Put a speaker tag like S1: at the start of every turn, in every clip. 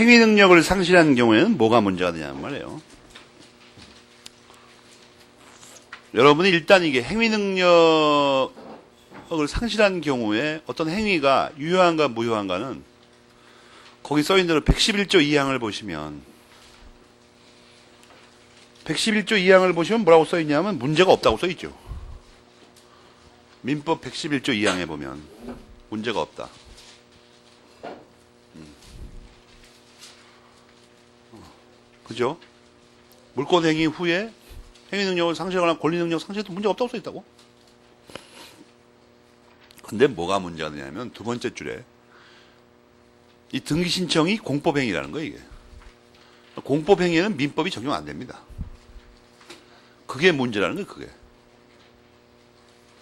S1: 행위 능력을 상실한 경우에는 뭐가 문제가 되냐는 말이에요. 여러분이 일단 이게 행위 능력을 상실한 경우에 어떤 행위가 유효한가 무효한가는 거기 써있는 대로 111조 2항을 보시면 111조 2항을 보시면 뭐라고 써있냐면 문제가 없다고 써있죠. 민법 111조 2항에 보면 문제가 없다. 그죠? 물권 행위 후에 행위 능력을 상실하거나 권리 능력 상실해도 문제가 없다고 써있다고. 근데 뭐가 문제가 되냐면 두 번째 줄에 이 등기 신청이 공법행위라는 거예요. 이게 공법행위에는 민법이 적용 안 됩니다. 그게 문제라는 거예요. 그게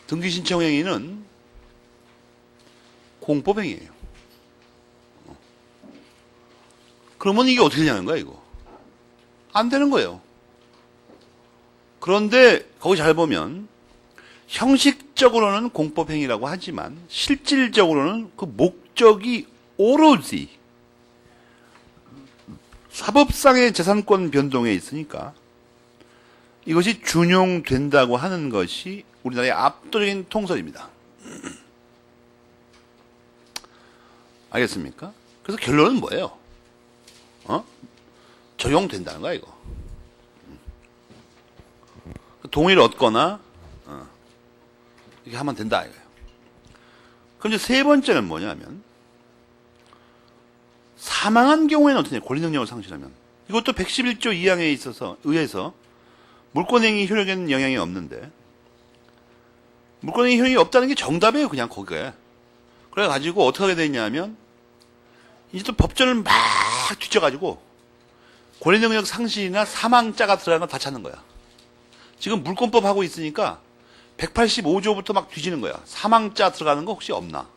S1: 등기 신청 행위는 공법행위예요. 그러면 이게 어떻게 되냐는 거야 이거. 안 되는 거예요. 그런데 거기 잘 보면 형식적으로는 공법행위라고 하지만 실질적으로는 그 목적이 오로지 사법상의 재산권 변동에 있으니까 이것이 준용된다고 하는 것이 우리나라의 압도적인 통설입니다. 알겠습니까? 그래서 결론은 뭐예요? 적용된다는 거야 이거. 동의를 얻거나 이렇게 하면 된다 이거예요. 그럼 이제 세 번째는 뭐냐면 사망한 경우에는 어떻게 권리 능력을 상실하면 이것도 111조 2항에 있어서 의해서 물권행위 효력에는 영향이 없는데 물권행위 효력이 없다는 게 정답이에요. 그냥 거기에. 그래가지고 어떻게 하게 되냐면 이제 또 법전을 막 뒤져가지고 권리 능력 상실이나 사망자가 들어간 건 다 찾는 거야. 지금 물권법 하고 있으니까 185조부터 막 뒤지는 거야. 사망자 들어가는 거 혹시 없나?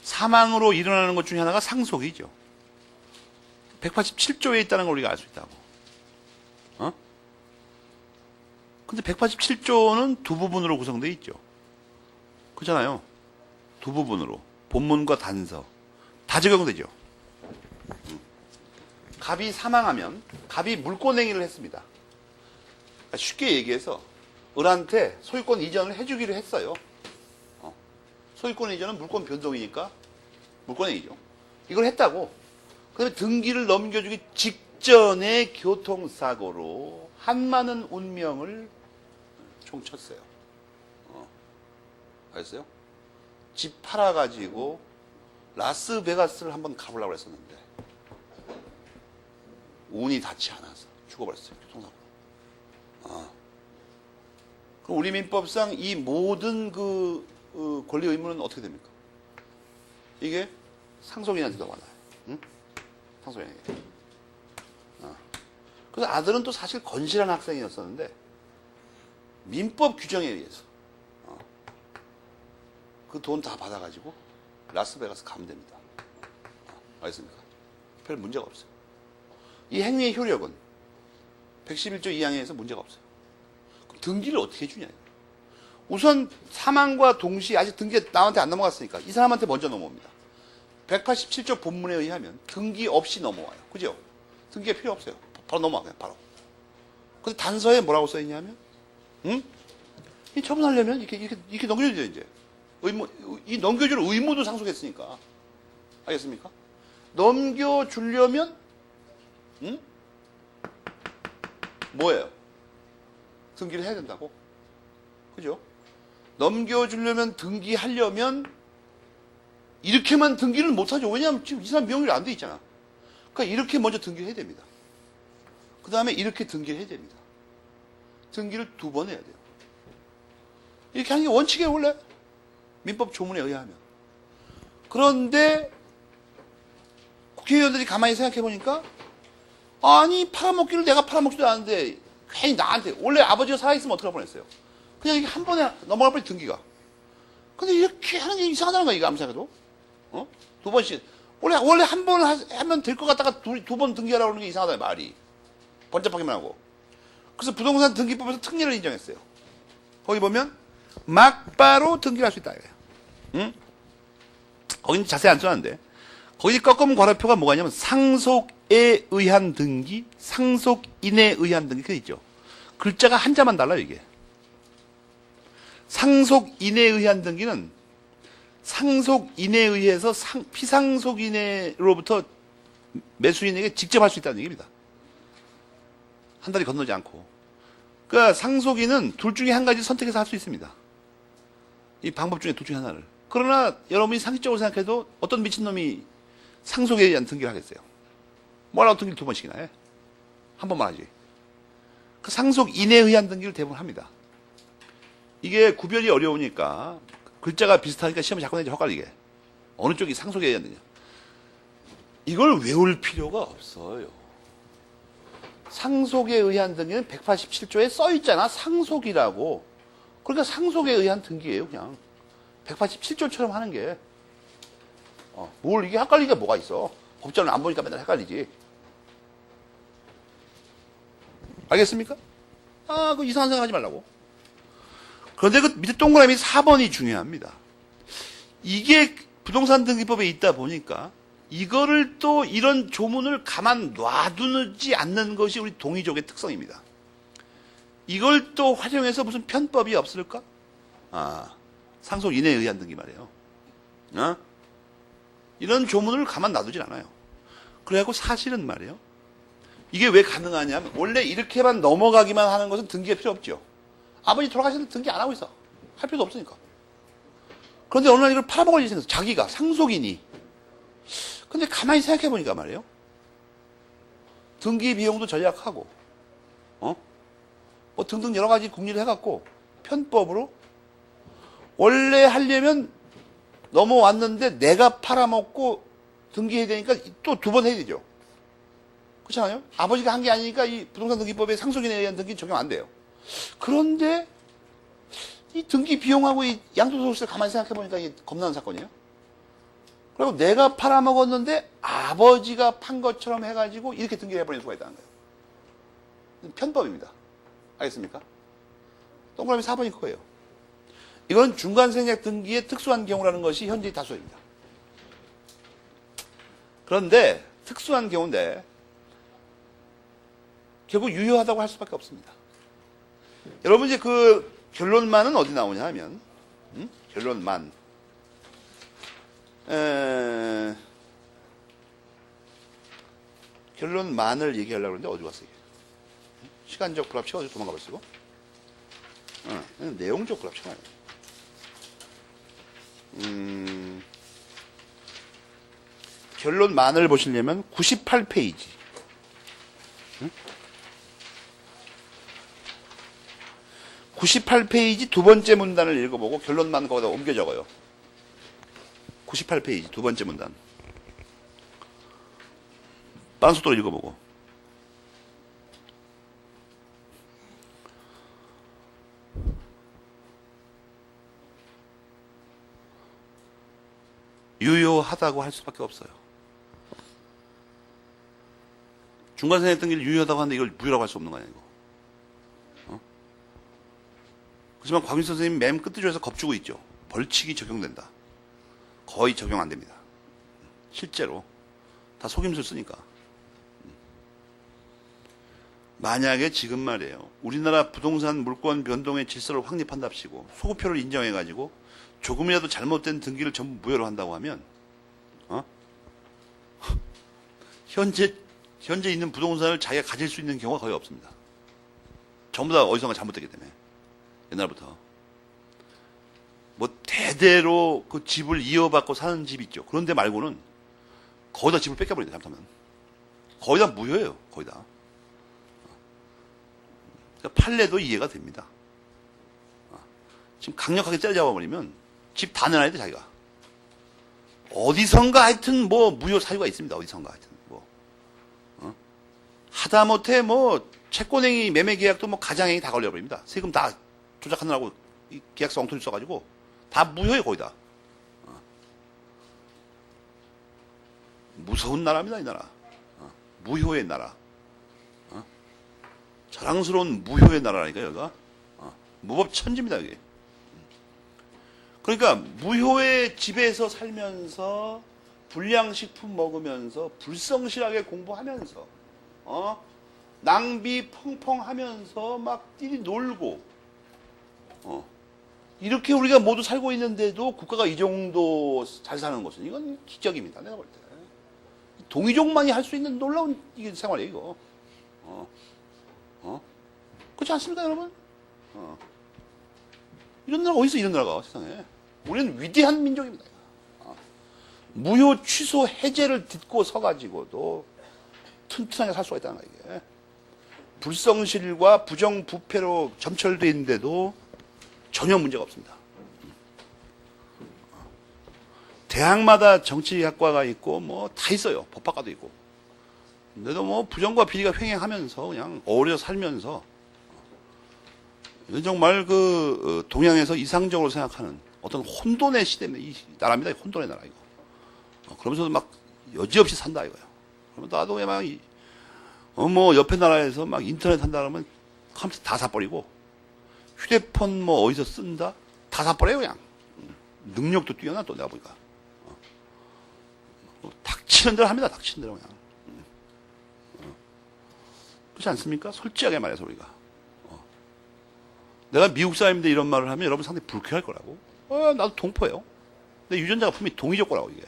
S1: 사망으로 일어나는 것 중에 하나가 상속이죠. 187조에 있다는 걸 우리가 알 수 있다고. 근데 187조는 두 부분으로 구성되어 있죠. 그렇잖아요. 두 부분으로. 본문과 단서. 다 적용되죠. 갑이 사망하면 갑이 물권행위를 했습니다. 쉽게 얘기해서 을한테 소유권 이전을 해주기로 했어요. 소유권 이전은 물권 변동이니까 물권행위죠. 이걸 했다고. 그다음에 등기를 넘겨주기 직전에 교통사고로 한많은 운명을 총쳤어요. 알겠어요? 집 팔아가지고 라스베가스를 한번 가보려고 했었는데 운이 닿지 않아서 죽어버렸어요. 교통사고로. 그럼 우리 민법상 이 모든 권리 의무는 어떻게 됩니까? 이게 상속인한테 넘어가요. 응? 상속인에게. 그래서 아들은 또 사실 건실한 학생이었었는데 민법 규정에 의해서 그 돈 다 받아가지고 라스베가스 가면 됩니다. 알겠습니까? 별 문제가 없어요. 이 행위의 효력은 111조 2항에서 문제가 없어요. 그럼 등기를 어떻게 해주냐? 우선 사망과 동시에 아직 등기가 남한테 안 넘어갔으니까 이 사람한테 먼저 넘어옵니다. 187조 본문에 의하면 등기 없이 넘어와요. 그죠? 등기가 필요 없어요. 바로 넘어와 그냥 바로. 근데 단서에 뭐라고 써있냐면 이 처분하려면 이렇게 넘겨줘야 돼요. 이제 이 넘겨줄 의무도 상속했으니까. 알겠습니까? 넘겨주려면 뭐예요? 등기를 해야 된다고. 그죠? 넘겨주려면 등기하려면 이렇게만 등기를 못하죠. 왜냐하면 지금 이 사람 명의로 안 돼 있잖아. 그러니까 이렇게 먼저 등기를 해야 됩니다. 그 다음에 이렇게 등기를 해야 됩니다. 등기를 두 번 해야 돼요. 이렇게 하는 게 원칙이에요. 원래 민법 조문에 의하면. 그런데 국회의원들이 가만히 생각해 보니까 아니 팔아먹기를 내가 팔아먹지도 않은데 괜히 나한테 원래 아버지가 살아있으면 어떻게 할 뻔했어요. 그냥 이게 한 번에 넘어갈 뻔 등기가. 근데 이렇게 하는 게 이상하다는 거야. 이거 아무 생각해도. 두 번씩. 원래 한 번 하면 될 것 같다가 두 번 등기하라고 그러는 게 이상하다 말이. 번잡하기만 하고. 그래서 부동산 등기법에서 특례를 인정했어요. 거기 보면 막바로 등기를 할 수 있다. 거기는 자세히 안 써놨는데 거기 꺾으면 괄호표가 뭐가 있냐면 상속에 의한 등기, 상속인에 의한 등기 그게 있죠. 글자가 한자만 달라요 이게. 상속인에 의한 등기는 상속인에 의해서 피상속인으로부터 매수인에게 직접 할 수 있다는 얘기입니다. 한 다리 건너지 않고. 그러니까 상속인은 둘 중에 한 가지 선택해서 할 수 있습니다. 이 방법 중에 둘 중에 하나를. 그러나 여러분이 상식적으로 생각해도 어떤 미친놈이 상속에 의한 등기를 하겠어요? 뭐라고 등기를 두 번씩이나 해? 한 번만 하지. 그 상속인에 의한 등기를 대부분 합니다. 이게 구별이 어려우니까 글자가 비슷하니까 시험에 자꾸 내지 헷갈리게. 어느 쪽이 상속에 의한 등기냐. 이걸 외울 필요가 없어요. 상속에 의한 등기는 187조에 써 있잖아. 상속이라고. 그러니까 상속에 의한 등기예요, 그냥. 187조처럼 하는 게. 뭘 이게 헷갈리게 뭐가 있어. 법전을 안 보니까 맨날 헷갈리지. 알겠습니까? 그 이상한 생각 하지 말라고. 그런데 그 밑에 동그라미 4번이 중요합니다. 이게 부동산 등기법에 있다 보니까 이거를 또 이런 조문을 가만 놔두지 않는 것이 우리 동의족의 특성입니다. 이걸 또 활용해서 무슨 편법이 없을까? 상속인에 의한 등기 말이에요. 이런 조문을 가만 놔두질 않아요. 그래갖고 사실은 말이에요. 이게 왜 가능하냐면 원래 이렇게만 넘어가기만 하는 것은 등기가 필요 없죠. 아버지 돌아가셨는데 등기 안 하고 있어. 할 필요도 없으니까. 그런데 어느 날 이걸 팔아먹을 일이 생겼어. 자기가 상속인이. 근데 가만히 생각해 보니까 말이에요. 등기 비용도 절약하고, 뭐 등등 여러 가지 궁리를 해갖고 편법으로 원래 하려면 넘어왔는데 내가 팔아먹고 등기해야 되니까 또 두 번 해야 되죠. 그렇잖아요? 아버지가 한 게 아니니까 이 부동산 등기법에 상속인에 의한 등기 적용 안 돼요. 그런데 이 등기 비용하고 이 양도소득세를 가만히 생각해 보니까 이게 겁나는 사건이에요. 그리고 내가 팔아먹었는데 아버지가 판 것처럼 해가지고 이렇게 등기를 해버리는 수가 있다는 거예요. 편법입니다. 알겠습니까? 동그라미 4번이 그거예요. 이건 중간생략 등기의 특수한 경우라는 것이 현재 다수입니다. 그런데 특수한 경우인데 결국 유효하다고 할 수밖에 없습니다. 여러분 이제 그 결론만은 어디 나오냐 하면 결론만 결론만을 얘기하려고 하는데 어디 갔어 이게? 시간적 불합치가 어디 도망가 버리고? 내용적 불합치가 아니야. 결론만을 보시려면 98페이지. 98페이지 두 번째 문단을 읽어보고 결론만 거기다 옮겨 적어요. 98페이지 두 번째 문단. 빠른 속도로 읽어보고. 유효하다고 할 수밖에 없어요. 중간생략 등기를 유효하다고 하는데 이걸 무효라고 할 수 없는 거 아니야, 이거. 그렇지만 곽윤 선생님 맨 끝줄에서 겁주고 있죠. 벌칙이 적용된다. 거의 적용 안 됩니다. 실제로. 다 속임수 쓰니까. 만약에 지금 말이에요. 우리나라 부동산 물권 변동의 질서를 확립한답시고 소급표를 인정해가지고 조금이라도 잘못된 등기를 전부 무효로 한다고 하면 현재 있는 부동산을 자기가 가질 수 있는 경우가 거의 없습니다. 전부 다 어디선가 잘못되기 때문에. 옛날부터. 뭐 대대로 그 집을 이어받고 사는 집 있죠. 그런데 말고는 거의 다 집을 뺏겨버린다. 잘못하면. 거의 다 무효예요. 거의 다. 그러니까 판례도 이해가 됩니다. 지금 강력하게 때려잡아버리면 집 다 내놔야 돼 자기가. 어디선가 하여튼 뭐 무효 사유가 있습니다. 어디선가 하여튼 뭐 하다못해 뭐 채권행위 매매 계약도 뭐 가장행위 다 걸려버립니다. 세금 다 조작하느라고 계약서 엉터리 써가지고 다 무효예요 거의 다. 무서운 나라입니다 이 나라. 무효의 나라. 자랑스러운 무효의 나라라니까 여기가. 무법천지입니다 여기. 그러니까 무효의 집에서 살면서 불량식품 먹으면서 불성실하게 공부하면서 낭비 펑펑 하면서 막 뛰니 놀고 이렇게 우리가 모두 살고 있는데도 국가가 이 정도 잘 사는 것은 이건 기적입니다. 내가 볼 때. 동이족만이 할 수 있는 놀라운 이게 생활이에요, 이거. 그렇지 않습니까, 여러분? 이런 나라가 어디 있어, 이런 나라가 세상에. 우리는 위대한 민족입니다. 무효 취소 해제를 딛고 서가지고도 튼튼하게 살 수가 있다는 거예요, 이게. 불성실과 부정부패로 점철되어 있는데도 전혀 문제가 없습니다. 대학마다 정치학과가 있고 뭐 다 있어요. 법학과도 있고. 근데도 뭐 부정과 비리가 횡행하면서 그냥 어우러져 살면서 정말 그 동양에서 이상적으로 생각하는 어떤 혼돈의 시대입니다. 이 나라입니다. 혼돈의 나라 이거. 그러면서도 막 여지없이 산다 이거예요. 그러면 나도 그냥 뭐 옆에 나라에서 막 인터넷 한다 그러면 컴퓨터 다 사버리고 휴대폰 뭐 어디서 쓴다 다 사버려요 그냥. 능력도 뛰어나 또 내가 보니까. 닥치는 대로 합니다. 닥치는 대로 그냥. 그렇지 않습니까? 솔직하게 말해서 우리가. 내가 미국 사람인데 이런 말을 하면 여러분 상당히 불쾌할 거라고. 나도 동포예요. 근데 유전자가 분명히 동이족 거라고 이게.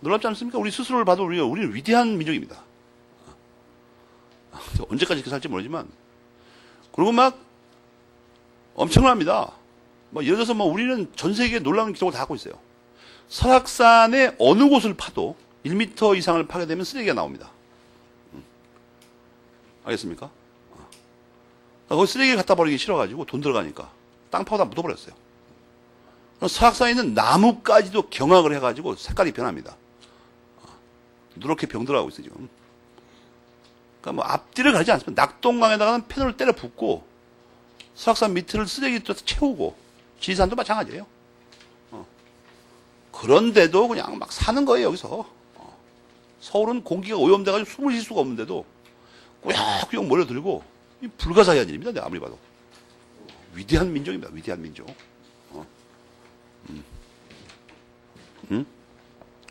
S1: 놀랍지 않습니까? 우리 스스로를 봐도 우리는 위대한 민족입니다. 언제까지 이렇게 살지 모르지만. 그리고 막 엄청납니다. 예를 들어서 우리는 전 세계에 놀라운 기록을 다 갖고 있어요. 설악산의 어느 곳을 파도 1m 이상을 파게 되면 쓰레기가 나옵니다. 알겠습니까? 거기 쓰레기를 갖다 버리기 싫어가지고 돈 들어가니까 땅 파고 다 묻어버렸어요. 설악산에 있는 나무까지도 경악을 해가지고 색깔이 변합니다. 누렇게 병들어가고 있어요, 지금. 그러니까 앞뒤를 가리지 않습니다. 낙동강에다가는 패널을 때려 붓고 설악산 밑을 쓰레기 채우고 지리산도 마찬가지예요. 그런데도 그냥 막 사는 거예요, 여기서. 서울은 공기가 오염돼가지고 숨을 쉴 수가 없는데도 꾸역꾸역 몰려들고 불가사의한 일입니다, 내가 아무리 봐도. 위대한 민족입니다, 위대한 민족.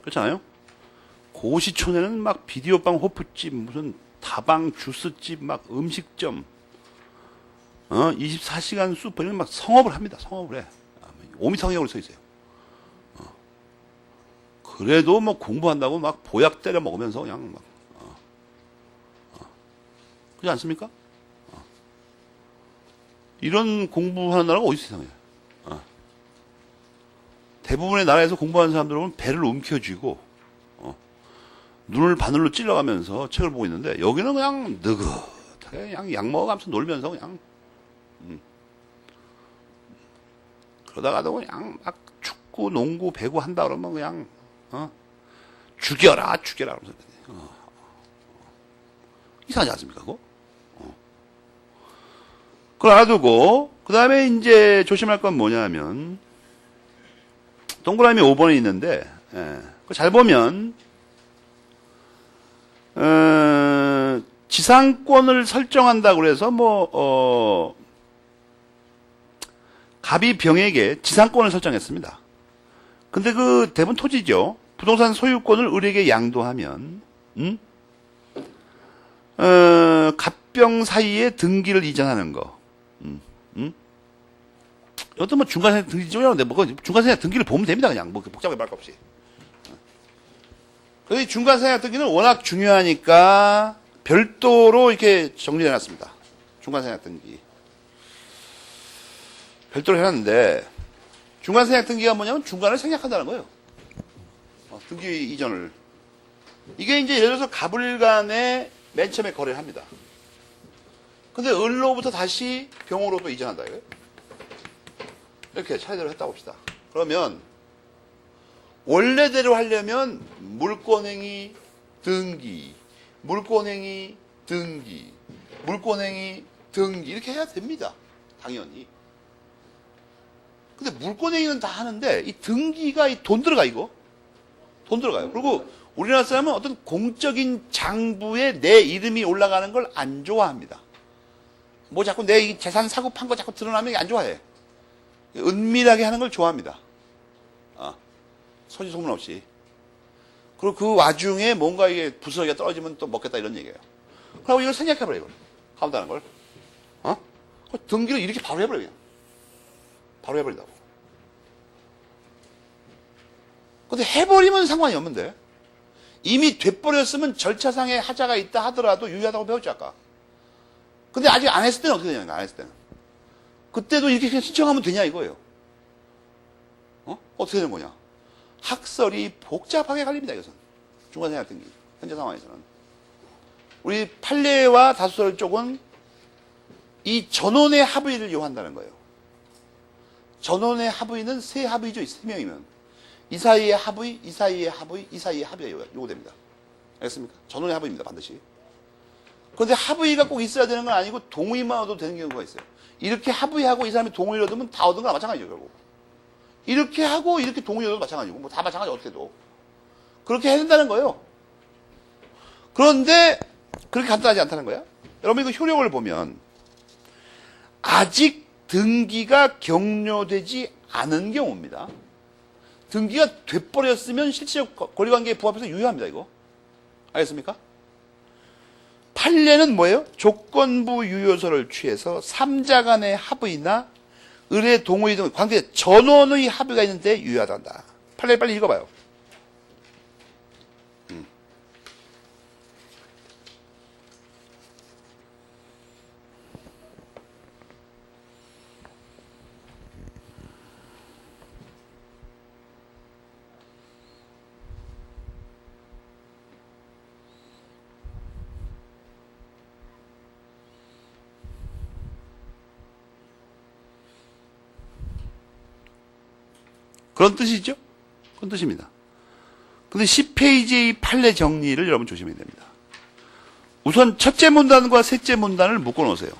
S1: 그렇지 않아요? 고시촌에는 막 비디오방 호프집, 무슨 다방 주스집, 막 음식점, 24시간 슈퍼는 막 성업을 합니다. 성업을 해. 오미성역으로 서 있어요. 그래도 뭐 공부한다고 막 보약 때려 먹으면서 그냥 막, 그렇지 않습니까? 이런 공부하는 나라가 어디 세상에? 대부분의 나라에서 공부하는 사람들은 배를 움켜쥐고, 눈을 바늘로 찔러가면서 책을 보고 있는데, 여기는 그냥 느긋하게 그냥 약 먹어가면서 놀면서 그냥, 그러다가도 그냥 막 축구, 농구, 배구 한다 그러면 그냥, 죽여라, 죽여라. 그러면서. 이상하지 않습니까, 그거? 그걸 알아두고, 그 다음에 이제 조심할 건 뭐냐면, 동그라미 5번에 있는데, 그거 잘 보면, 지상권을 설정한다고 그래서 갑이 병에게 지상권을 설정했습니다. 근데 그 대부분 토지죠. 부동산 소유권을 을에게 양도하면 갑병 사이에 등기를 이전하는 거. 이것도 뭐 중간에 등기 좀 중간에 등기를 보면 됩니다. 그냥 뭐 복잡하게 말 거 없이. 그 중간세약 등기는 워낙 중요하니까 별도로 이렇게 정리해 놨습니다. 중간세약 등기. 별도로 해놨는데, 중간세약 등기가 뭐냐면 중간을 생략한다는 거예요. 등기 이전을. 이게 이제 예를 들어서 갑을 간에 맨 처음에 거래를 합니다. 근데 을로부터 다시 병으로 또 이전한다 이거예요. 이렇게 차례대로 했다 봅시다. 그러면 원래대로 하려면 물권행위 등기, 물권행위 등기, 물권행위 등기 이렇게 해야 됩니다. 당연히. 근데 물권행위는 다 하는데 이 등기가 돈 들어가 이거. 돈 들어가요. 그리고 우리나라 사람은 어떤 공적인 장부에 내 이름이 올라가는 걸 안 좋아합니다. 뭐 자꾸 내 재산 사고 판 거 자꾸 드러나면 안 좋아해. 은밀하게 하는 걸 좋아합니다. 서지 소문 없이. 그리고 그 와중에 뭔가 이게 부스러기가 떨어지면 또 먹겠다 이런 얘기예요. 그리고 이걸 생략해버려, 이걸. 가운다는 걸. 등기를 이렇게 바로 해버려, 그냥. 바로 해버린다고. 근데 해버리면 상관이 없는데, 이미 돼버렸으면 절차상의 하자가 있다 하더라도 유효하다고 배웠죠, 아까. 근데 아직 안 했을 때는 어떻게 되냐니까, 안 했을 때는. 그때도 이렇게 그냥 신청하면 되냐, 이거예요. 어떻게 되는 거냐. 학설이 복잡하게 갈립니다, 이것은. 중간생활 등기. 현재 상황에서는. 우리 판례와 다수설 쪽은 이 전원의 합의를 요한다는 거예요. 전원의 합의는 세 합의죠, 세 명이면. 이 사이의 합의, 이 사이의 합의, 이 사이의 합의가 요구됩니다. 알겠습니까? 전원의 합의입니다, 반드시. 그런데 합의가 꼭 있어야 되는 건 아니고 동의만 얻어도 되는 경우가 있어요. 이렇게 합의하고 이 사람이 동의를 얻으면 다 얻은 거나 마찬가지죠, 결국. 이렇게 하고 이렇게 동의 얻어도 마찬가지고, 뭐 다 마찬가지 어떻게도. 그렇게 해야 된다는 거예요. 그런데 그렇게 간단하지 않다는 거야. 여러분 이거 효력을 보면 아직 등기가 격려되지 않은 경우입니다. 등기가 돼버렸으면 실질적 권리관계에 부합해서 유효합니다, 이거. 알겠습니까? 판례는 뭐예요? 조건부 유효서를 취해서 3자 간의 합의나 의뢰 동의 등 관계 전원의 합의가 있는데 유효하단다. 판례 빨리 읽어봐요. 그런 뜻이죠? 그런 뜻입니다. 근데 10페이지의 판례 정리를 여러분 조심해야 됩니다. 우선 첫째 문단과 셋째 문단을 묶어 놓으세요.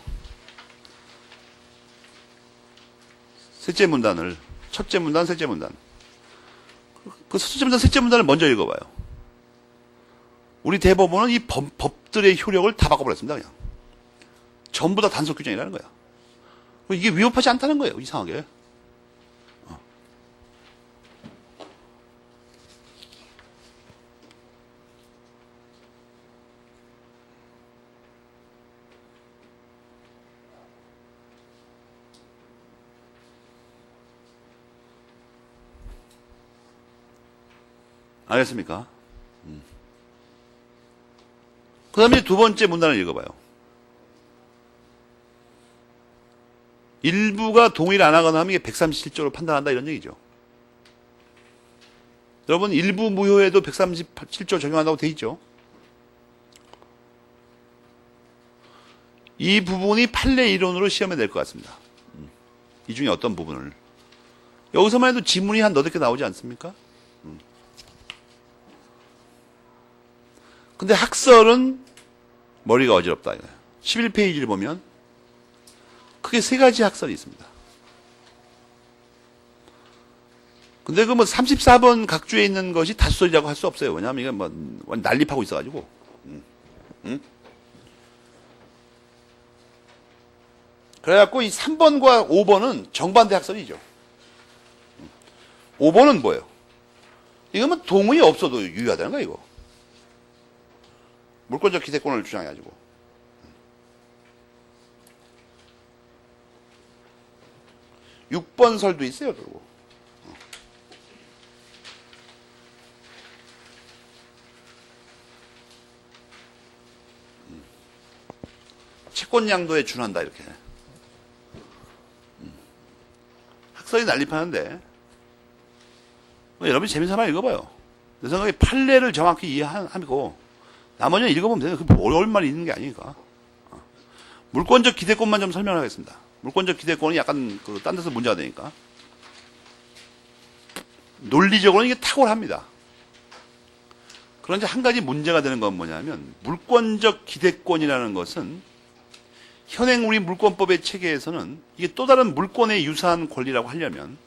S1: 셋째 문단을, 첫째 문단, 셋째 문단. 그 첫째 문단, 셋째 문단을 먼저 읽어봐요. 우리 대법원은 이 법들의 효력을 다 바꿔버렸습니다, 그냥. 전부 다 단속 규정이라는 거야. 이게 위협하지 않다는 거예요, 이상하게. 알겠습니까? 그 다음에 두 번째 문단을 읽어봐요. 일부가 동의를 안 하거나 하면 이게 137조로 판단한다 이런 얘기죠. 여러분 일부 무효에도 137조 적용한다고 돼 있죠. 이 부분이 판례 이론으로 시험에 낼 것 같습니다. 이 중에 어떤 부분을. 여기서만 해도 지문이 한 너댓 개 나오지 않습니까? 근데 학설은 머리가 어지럽다. 11페이지를 보면 크게 세 가지 학설이 있습니다. 근데 그 뭐 34번 각주에 있는 것이 다수설이라고 할 수 없어요. 왜냐하면 이게 뭐 난립하고 있어가지고. 그래갖고 이 3번과 5번은 정반대 학설이죠. 5번은 뭐예요? 이거는 동의 없어도 유효하다는 거야, 이거. 물권적 기대권을 주장해가지고. 6번 설도 있어요, 그리고. 채권 양도에 준한다, 이렇게. 학설이 난립하는데, 여러분이 재미삼아 읽어봐요. 내 생각에 판례를 정확히 이해하고, 나머지는 읽어보면 돼요. 그 어려울 말이 있는 게 아니니까. 물권적 기대권만 좀 설명하겠습니다. 물권적 기대권은 약간 딴 데서 문제가 되니까. 논리적으로는 이게 탁월합니다. 그런데 한 가지 문제가 되는 건 뭐냐면 물권적 기대권이라는 것은 현행 우리 물권법의 체계에서는 이게 또 다른 물권에 유사한 권리라고 하려면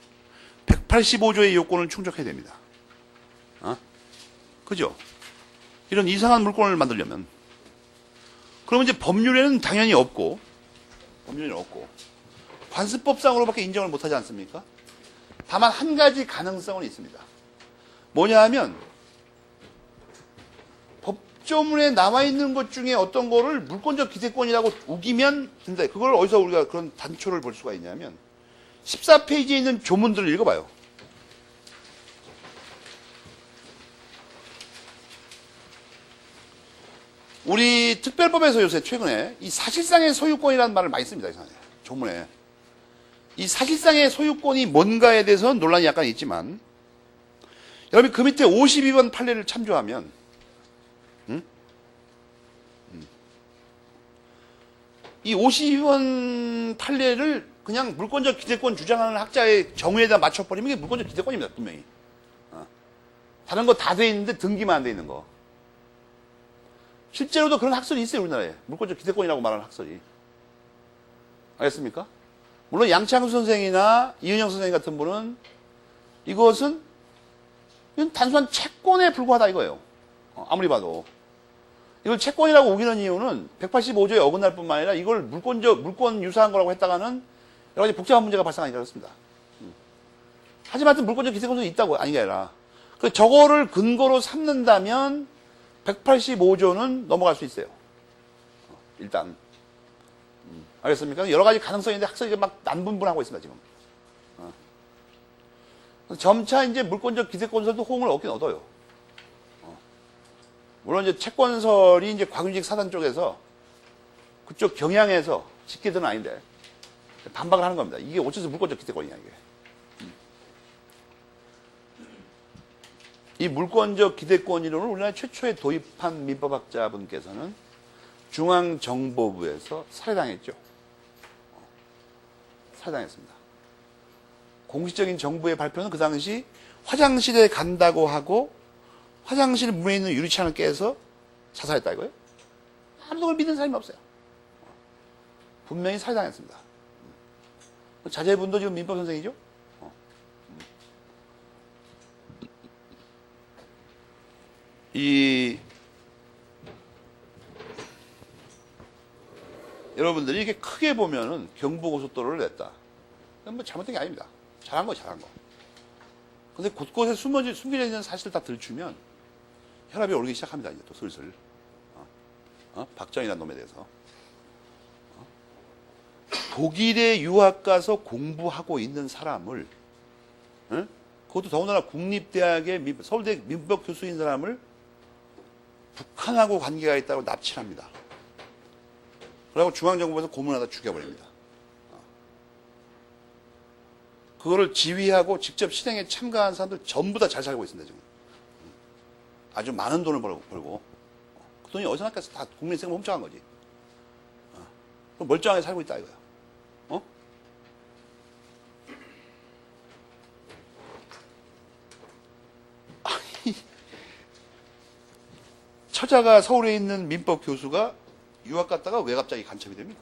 S1: 185조의 요건을 충족해야 됩니다. 그죠? 이런 이상한 물권을 만들려면. 그러면 이제 법률에는 당연히 없고, 관습법상으로밖에 인정을 못하지 않습니까? 다만 한 가지 가능성은 있습니다. 뭐냐 하면 법조문에 나와 있는 것 중에 어떤 거를 물권적 기대권이라고 우기면 된다. 그걸 어디서 우리가 그런 단초를 볼 수가 있냐면 14페이지에 있는 조문들을 읽어봐요. 우리 특별법에서 요새 최근에 이 사실상의 소유권이라는 말을 많이 씁니다. 조문에. 이 사실상의 소유권이 뭔가에 대해서는 논란이 약간 있지만 여러분이 그 밑에 52번 판례를 참조하면 이 52번 판례를 그냥 물권적 기대권 주장하는 학자의 정의에다 맞춰버리면 이게 물권적 기대권입니다. 분명히. 다른 거 다 돼 있는데 등기만 안 돼 있는 거. 실제로도 그런 학설이 있어요. 우리나라에. 물권적 기대권이라고 말하는 학설이. 알겠습니까? 물론 양창수 선생이나 이은영 선생 같은 분은 이것은 단순한 채권에 불과하다 이거예요. 아무리 봐도. 이걸 채권이라고 우기는 이유는 185조에 어긋날 뿐만 아니라 이걸 물권 유사한 거라고 했다가는 여러 가지 복잡한 문제가 발생하니까 그렇습니다. 하지만 물권적 기대권이 있다고 아닌 게 아니라 저거를 근거로 삼는다면 185조는 넘어갈 수 있어요. 일단. 알겠습니까? 여러 가지 가능성이 있는데 학설이 막 난분분하고 있습니다, 지금. 점차 이제 물권적 기대권설도 호응을 얻긴 얻어요. 물론 이제 채권설이 이제 광유직 사단 쪽에서 그쪽 경향에서 직계들은 아닌데 반박을 하는 겁니다. 이게 어째서 물권적 기대권이냐, 이게. 이 물권적 기대권 이론을 우리나라 최초에 도입한 민법학자분께서는 중앙정보부에서 살해당했죠. 살해당했습니다. 공식적인 정부의 발표는 그 당시 화장실에 간다고 하고 화장실 문에 있는 유리창을 깨서 자살했다 이거예요. 아무도 그걸 믿는 사람이 없어요. 분명히 살해당했습니다. 자제분도 지금 민법 선생이죠. 여러분들이 이렇게 크게 보면은 경부고속도로를 냈다. 뭐 잘못된 게 아닙니다. 잘한 거, 잘한 거. 근데 곳곳에 숨겨져 있는 사실을 다 들추면 혈압이 오르기 시작합니다. 이제 또 슬슬. 박정희라는 놈에 대해서. 독일에 유학 가서 공부하고 있는 사람을, 그것도 더군다나 국립대학의 서울대 민법 교수인 사람을 북한하고 관계가 있다고 납치를 합니다. 그리고 중앙정부에서 고문하다 죽여버립니다. 그거를 지휘하고 직접 실행에 참가한 사람들 전부 다 잘 살고 있습니다, 지금. 아주 많은 돈을 벌고. 그 돈이 어디서 났겠어? 다 국민 세금 훔쳐간 거지. 멀쩡하게 살고 있다, 이거야. 처자가 서울에 있는 민법 교수가 유학 갔다가 왜 갑자기 간첩이 됩니까?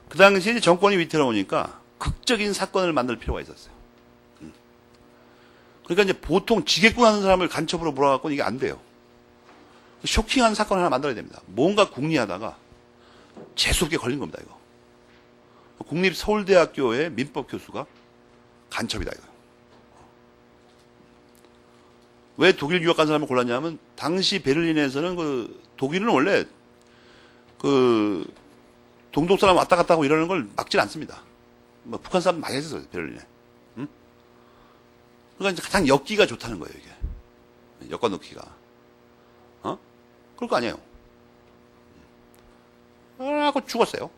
S1: 그 당시에 정권이 위태로우니까 극적인 사건을 만들 필요가 있었어요. 그러니까 이제 보통 지겠군 하는 사람을 간첩으로 몰아갖고 이게 안 돼요. 쇼킹한 사건을 하나 만들어야 됩니다. 뭔가 궁리하다가 재수없게 걸린 겁니다, 이거. 국립서울대학교의 민법 교수가 간첩이다, 이거. 왜 독일 유학 간 사람을 골랐냐면 당시 베를린에서는 독일은 원래 동독 사람 왔다 갔다 하고 이러는 걸 막질 않습니다. 뭐 북한 사람 많이 했었어요, 베를린에. 응? 그러니까 이제 가장 엮기가 좋다는 거예요, 이게. 엮어 놓기가. 그럴 거 아니에요. 하고 죽었어요.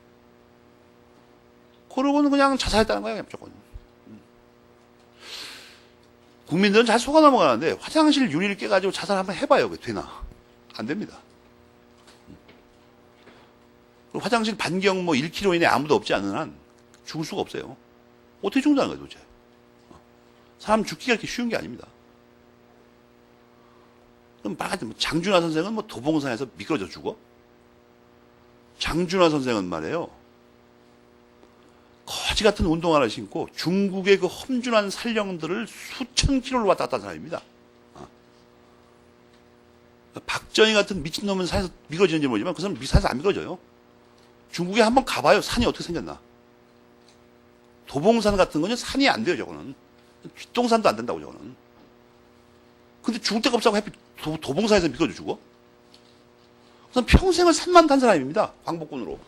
S1: 그러고는 그냥 자살했다는 거예요, 무조건. 국민들은 잘 속아 넘어가는데 화장실 유리를 깨가지고 자살 한번 해봐요. 그게 되나? 안 됩니다. 화장실 반경 뭐 1km 이내 아무도 없지 않은 한 죽을 수가 없어요. 어떻게 죽는다는 거예요, 도대체? 사람 죽기가 이렇게 쉬운 게 아닙니다. 그럼 장준하 선생은 뭐 도봉산에서 미끄러져 죽어? 장준하 선생은 말이에요. 거지 같은 운동화를 신고 중국의 그 험준한 산령들을 수천 킬로를 왔다 갔다 한 사람입니다. 박정희 같은 미친놈은 산에서 미끄러지는지 모르지만 그 사람은 산에서 안 미끄러져요. 중국에 한번 가봐요. 산이 어떻게 생겼나. 도봉산 같은 거는 산이 안 돼요, 저거는. 뒷동산도 안 된다고 저거는. 근데 죽을 데가 없다고 해피 도봉산에서 미끄러져 죽어? 그래서 평생을 산만 탄 사람입니다. 광복군으로.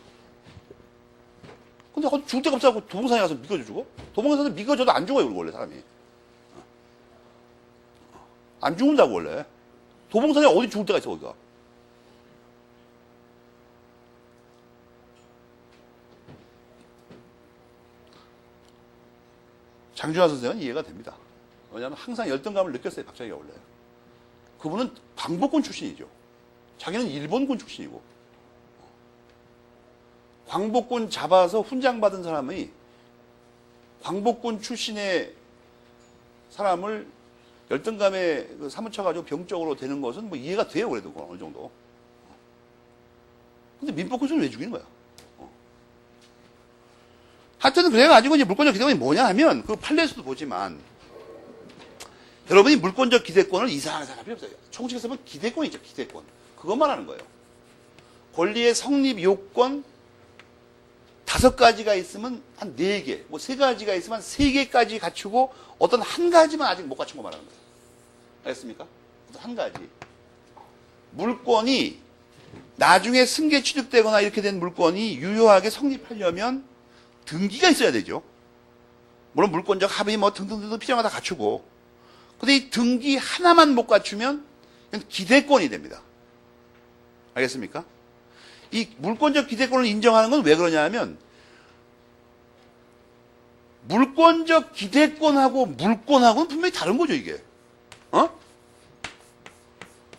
S1: 근데 죽을 데가 없다고 도봉산에 가서 미끄러져 죽어? 도봉산에서 미끄러져도 안 죽어요, 원래 사람이. 안 죽는다고 원래. 도봉산에 어디 죽을 데가 있어, 거기가. 장준하 선생은 이해가 됩니다. 왜냐하면 항상 열등감을 느꼈어요, 박정희가 원래. 그분은 광복군 출신이죠. 자기는 일본군 출신이고. 광복군 잡아서 훈장 받은 사람이 광복군 출신의 사람을 열등감에 사무쳐가지고 병적으로 되는 것은 뭐 이해가 돼요, 그래도 어느 정도. 근데 민법군수를 왜 죽이는 거야? 하여튼 그래가지고 이제 물권적 기대권이 뭐냐 하면 그 판례에서도 보지만 여러분이 물권적 기대권을 이상하게 생각할 필요 없어요. 총칙에서 보면 기대권이 있죠, 기대권. 그것만 하는 거예요. 권리의 성립 요건 5가지가 있으면 한 4개, 뭐 3가지가 있으면 한 3개까지 갖추고 어떤 한 가지만 아직 못 갖춘 거 말하는 거예요. 알겠습니까? 어떤 한 가지. 물권이 나중에 승계 취득되거나 이렇게 된 물권이 유효하게 성립하려면 등기가 있어야 되죠. 물론 물권적 합의 뭐 등등등 필요한 거 다 갖추고. 근데 이 등기 하나만 못 갖추면 그냥 기대권이 됩니다. 알겠습니까? 이 물권적 기대권을 인정하는 건 왜 그러냐 하면 물권적 기대권하고 물권하고는 분명히 다른 거죠, 이게.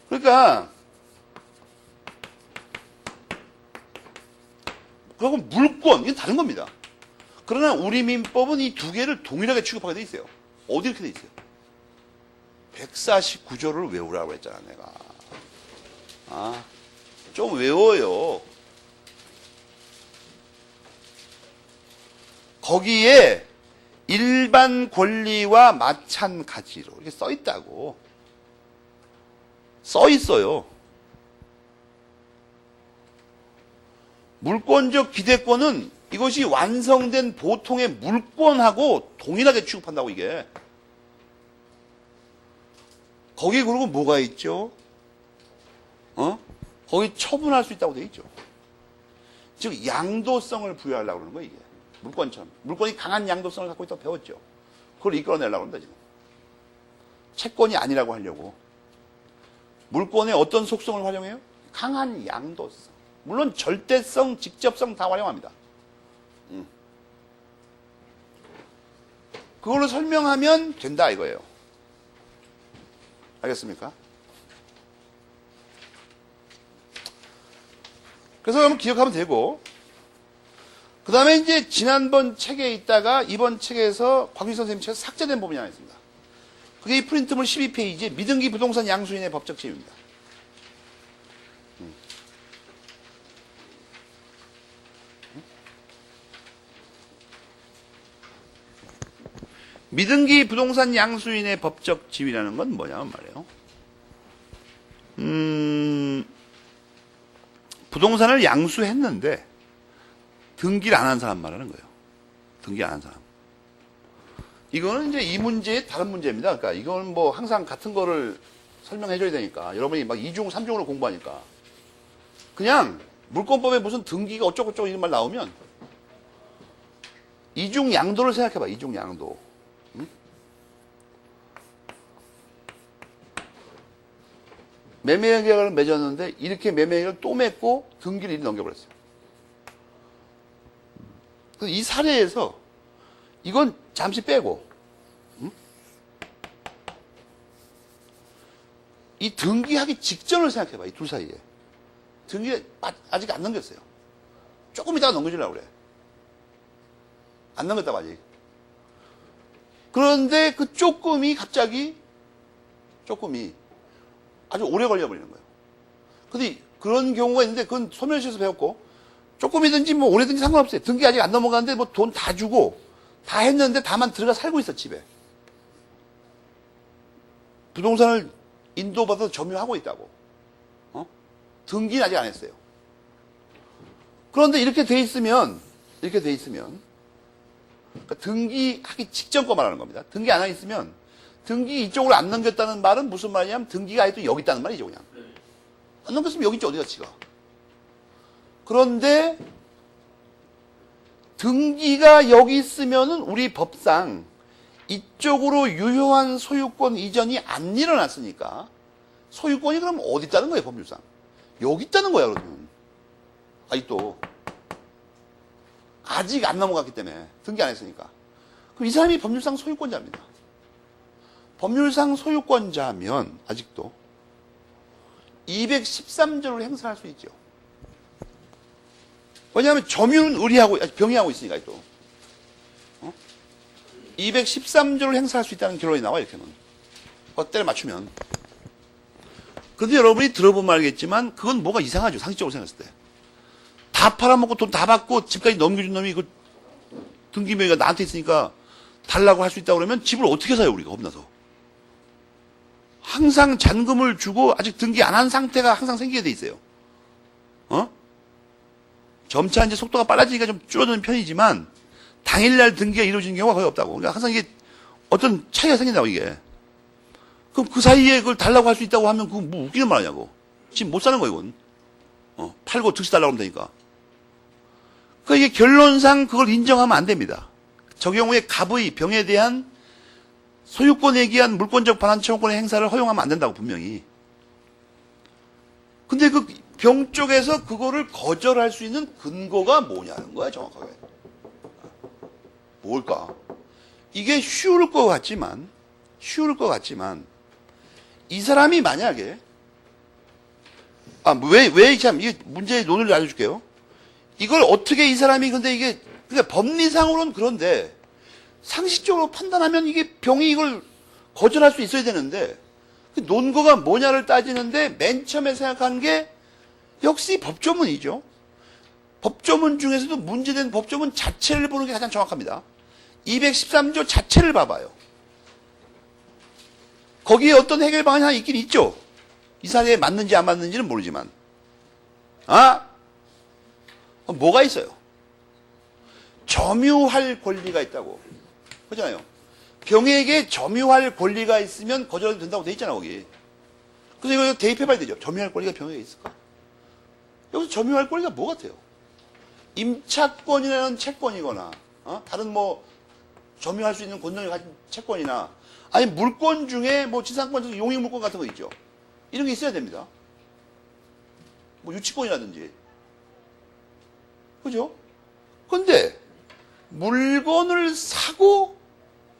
S1: 그러니까 그리고 물권, 이건 다른 겁니다. 그러나 우리 민법은 이 2개를 동일하게 취급하게 돼 있어요. 어디 이렇게 돼 있어요? 149조를 외우라고 했잖아, 내가. 좀 외워요. 거기에 일반 권리와 마찬가지로 이렇게 써 있다고. 써 있어요. 물권적 기대권은 이것이 완성된 보통의 물권하고 동일하게 취급한다고, 이게. 거기 그리고 뭐가 있죠? 거기 처분할 수 있다고 돼 있죠. 즉 양도성을 부여하려고 그러는 거예요, 이게. 물권처럼. 물권이 강한 양도성을 갖고 있다고 배웠죠. 그걸 이끌어내려고 합니다, 지금. 채권이 아니라고 하려고. 물권의 어떤 속성을 활용해요? 강한 양도성. 물론 절대성, 직접성 다 활용합니다. 그걸로 설명하면 된다, 이거예요. 알겠습니까? 그래서 그러면 기억하면 되고, 그 다음에 이제 지난번 책에 있다가 이번 책에서 곽윤 선생님 책에서 삭제된 부분이 하나 있습니다. 그게 이 프린트물 12페이지 미등기 부동산 양수인의 법적 책임입니다. 미등기 부동산 양수인의 법적 지위라는 건 뭐냐면 말이에요. 부동산을 양수했는데 등기를 안 한 사람 말하는 거예요. 등기 안 한 사람. 이거는 이제 이 문제의 다른 문제입니다. 그러니까 이건 뭐 항상 같은 거를 설명해 줘야 되니까 여러분이 막 2중, 3중으로 공부하니까 그냥 물권법에 무슨 등기가 어쩌고저쩌고 이런 말 나오면 이중 양도를 생각해 봐. 이중 양도. 매매 계약을 맺었는데 이렇게 매매 계약을 또 맺고 등기를 이리 넘겨버렸어요. 그래서 이 사례에서 이건 잠시 빼고 이 등기하기 직전을 생각해봐. 이 둘 사이에. 등기 아직 안 넘겼어요. 조금 이따가 넘겨주려고 그래. 안 넘겼다고 아직. 그런데 그 조금이 갑자기 조금이 아주 오래 걸려버리는 거예요. 근데 그런 경우가 있는데 그건 소멸시에서 배웠고 조금이든지 뭐 오래든지 상관없어요. 등기 아직 안 넘어가는데 뭐 돈 다 주고 다 했는데 다만 들어가 살고 있어, 집에. 부동산을 인도받아서 점유하고 있다고. 등기는 아직 안 했어요. 그런데 이렇게 돼 있으면 그러니까 등기하기 직전 거 말하는 겁니다. 등기 안 하고 있으면 등기 이쪽으로 안 넘겼다는 말은 무슨 말이냐면 등기가 아직도 여기 있다는 말이죠, 그냥. 안 넘겼으면 여기 있지, 어디 갔지가. 그런데 등기가 여기 있으면은 우리 법상 이쪽으로 유효한 소유권 이전이 안 일어났으니까 소유권이 그럼 어디 있다는 거예요, 법률상? 여기 있다는 거야, 그러면. 아직도. 아직 안 넘어갔기 때문에 등기 안 했으니까. 그럼 이 사람이 법률상 소유권자입니다. 법률상 소유권자면 아직도 213조를 행사할 수 있죠. 왜냐하면 점유는 병의하고 있으니까 또 213조를 행사할 수 있다는 결론이 나와 이렇게는 때를 맞추면. 그런데 여러분이 들어보면 알겠지만 그건 뭐가 이상하죠, 상식적으로 생각했을 때. 다 팔아먹고 돈 다 받고 집까지 넘겨준 놈이 그 등기명의가 나한테 있으니까 달라고 할 수 있다고 그러면 집을 어떻게 사요, 우리가 겁나서. 항상 잔금을 주고 아직 등기 안 한 상태가 항상 생기게 돼 있어요. 점차 이제 속도가 빨라지니까 좀 줄어드는 편이지만 당일날 등기가 이루어지는 경우가 거의 없다고. 그러니까 항상 이게 어떤 차이가 생긴다고, 이게. 그럼 그 사이에 그걸 달라고 할 수 있다고 하면 그거 뭐 웃기는 말 하냐고. 지금 못 사는 거예요, 이건. 팔고 즉시 달라고 하면 되니까. 그러니까 이게 결론상 그걸 인정하면 안 됩니다. 저 경우에 갑의 병에 대한 소유권에 기한 물권적 반환 채권의 행사를 허용하면 안 된다고, 분명히. 근데 그 병 쪽에서 그거를 거절할 수 있는 근거가 뭐냐는 거야, 정확하게. 뭘까? 이게 쉬울 것 같지만, 이 사람이 만약에, 이게 문제의 논리를 알려줄게요. 이걸 어떻게 이 사람이, 근데 이게, 그러니까 법리상으로는 그런데, 상식적으로 판단하면 이게 병이 이걸 거절할 수 있어야 되는데, 그 논거가 뭐냐를 따지는데, 맨 처음에 생각하는 게, 역시 법조문이죠. 법조문 중에서도 문제된 법조문 자체를 보는 게 가장 정확합니다. 213조 자체를 봐봐요. 거기에 어떤 해결 방안이 하나 있긴 있죠. 이 사례에 맞는지 안 맞는지는 모르지만. 뭐가 있어요? 점유할 권리가 있다고. 그렇잖아요. 병에게 점유할 권리가 있으면 거절해도 된다고 돼 있잖아, 거기. 그래서 이거 대입해봐야 되죠. 점유할 권리가 병에게 있을까? 여기서 점유할 권리가 뭐 같아요? 임차권이라는 채권이거나, 다른 뭐, 점유할 수 있는 권능을 가진 채권이나, 아니, 물권 중에 뭐, 지상권 중에 용익물권 같은 거 있죠. 이런 게 있어야 됩니다. 뭐, 유치권이라든지. 그죠? 근데, 물건을 사고,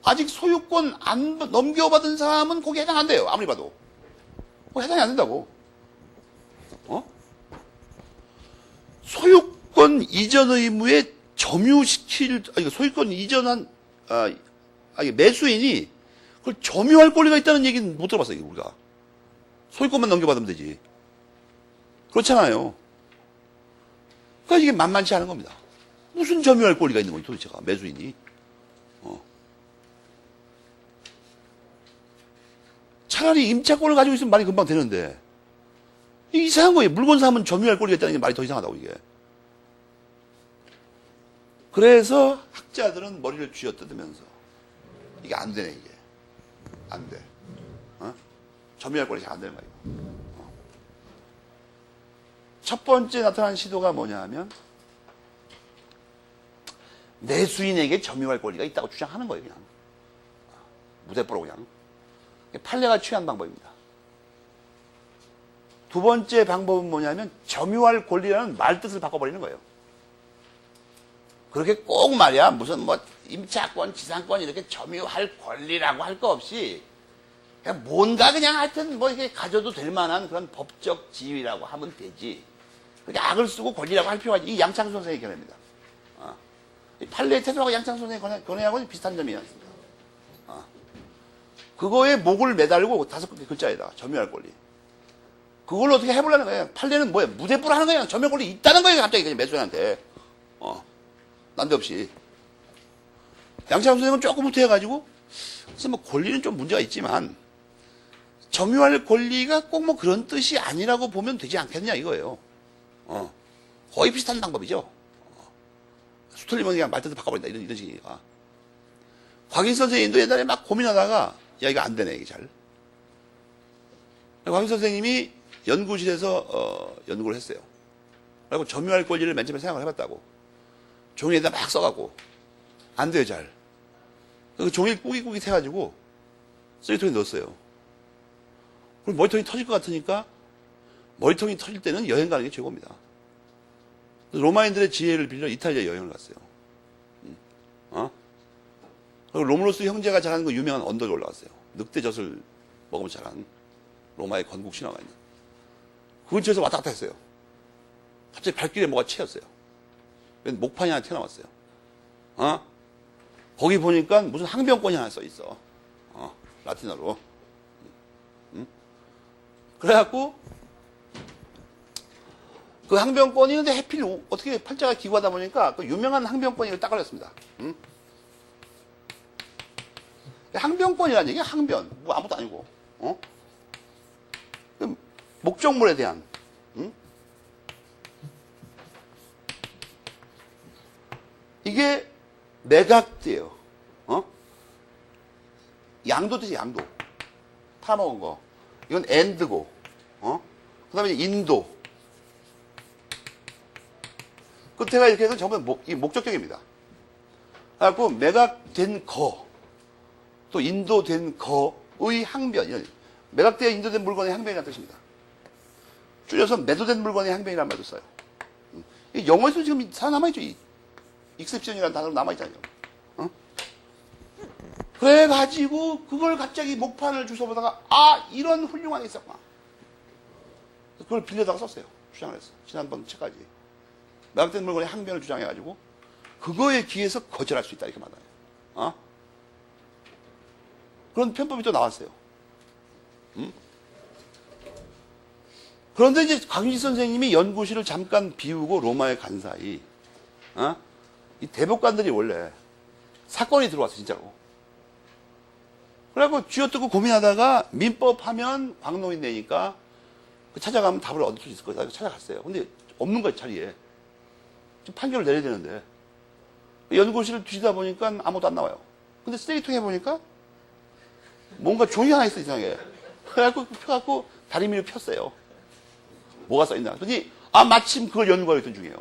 S1: 아직 소유권 안 넘겨받은 사람은 거기 해당 안 돼요. 아무리 봐도. 해당이 안 된다고. 소유권 이전 의무에 소유권 이전한, 매수인이 그걸 점유할 권리가 있다는 얘기는 못 들어봤어요, 우리가. 소유권만 넘겨받으면 되지. 그렇잖아요. 그러니까 이게 만만치 않은 겁니다. 무슨 점유할 권리가 있는 거지, 도대체가, 매수인이. 차라리 임차권을 가지고 있으면 말이 금방 되는데, 이게 이상한 거예요. 물건 사면 점유할 권리가 있다는 게 말이 더 이상하다고, 이게. 그래서 학자들은 머리를 쥐어뜯으면서, 이게 안 되네, 이게. 안 돼. 점유할 권리가 안 되는 거야, 이거. 첫 번째 나타난 시도가 뭐냐 하면, 매수인에게 점유할 권리가 있다고 주장하는 거예요, 그냥. 무대뽀로 그냥. 판례가 취한 방법입니다. 두 번째 방법은 뭐냐면 점유할 권리라는 말뜻을 바꿔버리는 거예요. 그렇게 꼭 말이야 무슨 뭐 임차권, 지상권 이렇게 점유할 권리라고 할 거 없이 그냥 뭔가 그냥 하여튼 뭐 이렇게 가져도 될 만한 그런 법적 지위라고 하면 되지. 그렇게 악을 쓰고 권리라고 할 필요가 있지. 이 양창수 선생의 견해입니다. 판례의 태도하고 양창수 선생의 견해하고는 비슷한 점이 있습니다. 그거에 목을 매달고 5개 글자에다 점유할 권리. 그걸 어떻게 해보려는 거예요? 판례는 뭐예요? 무대뽀로 하는 거예요. 점유할 권리 있다는 거예요. 갑자기 그냥 매수인한테. 난데없이. 양창수 선생은 조금 후퇴해가지고 그래서 뭐 권리는 좀 문제가 있지만 점유할 권리가 꼭 뭐 그런 뜻이 아니라고 보면 되지 않겠냐 이거예요. 거의 비슷한 방법이죠. 수틀리면 그냥 말뜻을 바꿔버린다 이런 식이니까. 곽인 선생님도 옛날에 막 고민하다가 야 이거 안 되네 이게 잘. 곽인 선생님이 연구실에서 연구를 했어요. 그리고 점유할 권리를 맨 처음에 생각을 해봤다고. 종이에다 막 써갖고 안 돼요 잘. 그 종이를 꾸깃꾸깃 해가지고 쓰레기통에 넣었어요. 그럼 머리통이 터질 것 같으니까 머리통이 터질 때는 여행 가는 게 최고입니다. 로마인들의 지혜를 빌려 이탈리아 여행을 갔어요. 그리고 로물루스 형제가 잘하는 그 유명한 언덕에 올라갔어요. 늑대젖을 먹으면서 자란 로마의 건국 신화가 있는. 그 근처에서 왔다 갔다 했어요. 갑자기 발길에 뭐가 채였어요. 목판이 하나 튀어나왔어요. 거기 보니까 무슨 항변권이 하나 써 있어. 라틴어로. 그래갖고 그 항변권이 근데 해필 어떻게 팔자가 기구하다 보니까 그 유명한 항변권이 딱 걸렸습니다. 항변권이라는 얘기가 항변, 뭐 아무것도 아니고, 목적물에 대한, 이게 매각돼요. 양도 뜻이 양도. 파먹은 거. 이건 엔드고, 그 다음에 인도. 끝에가 이렇게 해서 전부 이 목적격입니다. 그래갖고 매각된 거. 또 인도된 거의 항변, 매각되어 인도된 물건의 항변이라는 뜻입니다. 줄여서 매도된 물건의 항변이라는 말도 써요. 영어에서 지금 살아남아있죠. 이 익셉션이라는 단어로 남아있잖아요. 그래가지고 그걸 갑자기 목판을 주워보다가 이런 훌륭한 게 있었구나. 그걸 빌려다가 썼어요. 주장을 했어. 지난번 책까지. 매각된 물건의 항변을 주장해가지고 그거에 기해서 거절할 수 있다 이렇게 말해요. 그런 편법이 또 나왔어요. 그런데 이제 강윤식 선생님이 연구실을 잠깐 비우고 로마에 간 사이, 이 대법관들이 원래 사건이 들어왔어, 진짜로. 그래갖고 쥐어뜯고 고민하다가 민법 하면 광노인 내니까 찾아가면 답을 얻을 수 있을 거다. 찾아갔어요. 근데 없는 거야, 자리에. 지금 판결을 내려야 되는데. 연구실을 뒤지다 보니까 아무것도 안 나와요. 근데 쓰레기통에 보니까 뭔가 종이 하나 있어, 이상하게. 그래갖고 펴갖고 다리미를 폈어요. 뭐가 써있나. 그랬더니, 마침 그걸 연구하고 있던 중이에요.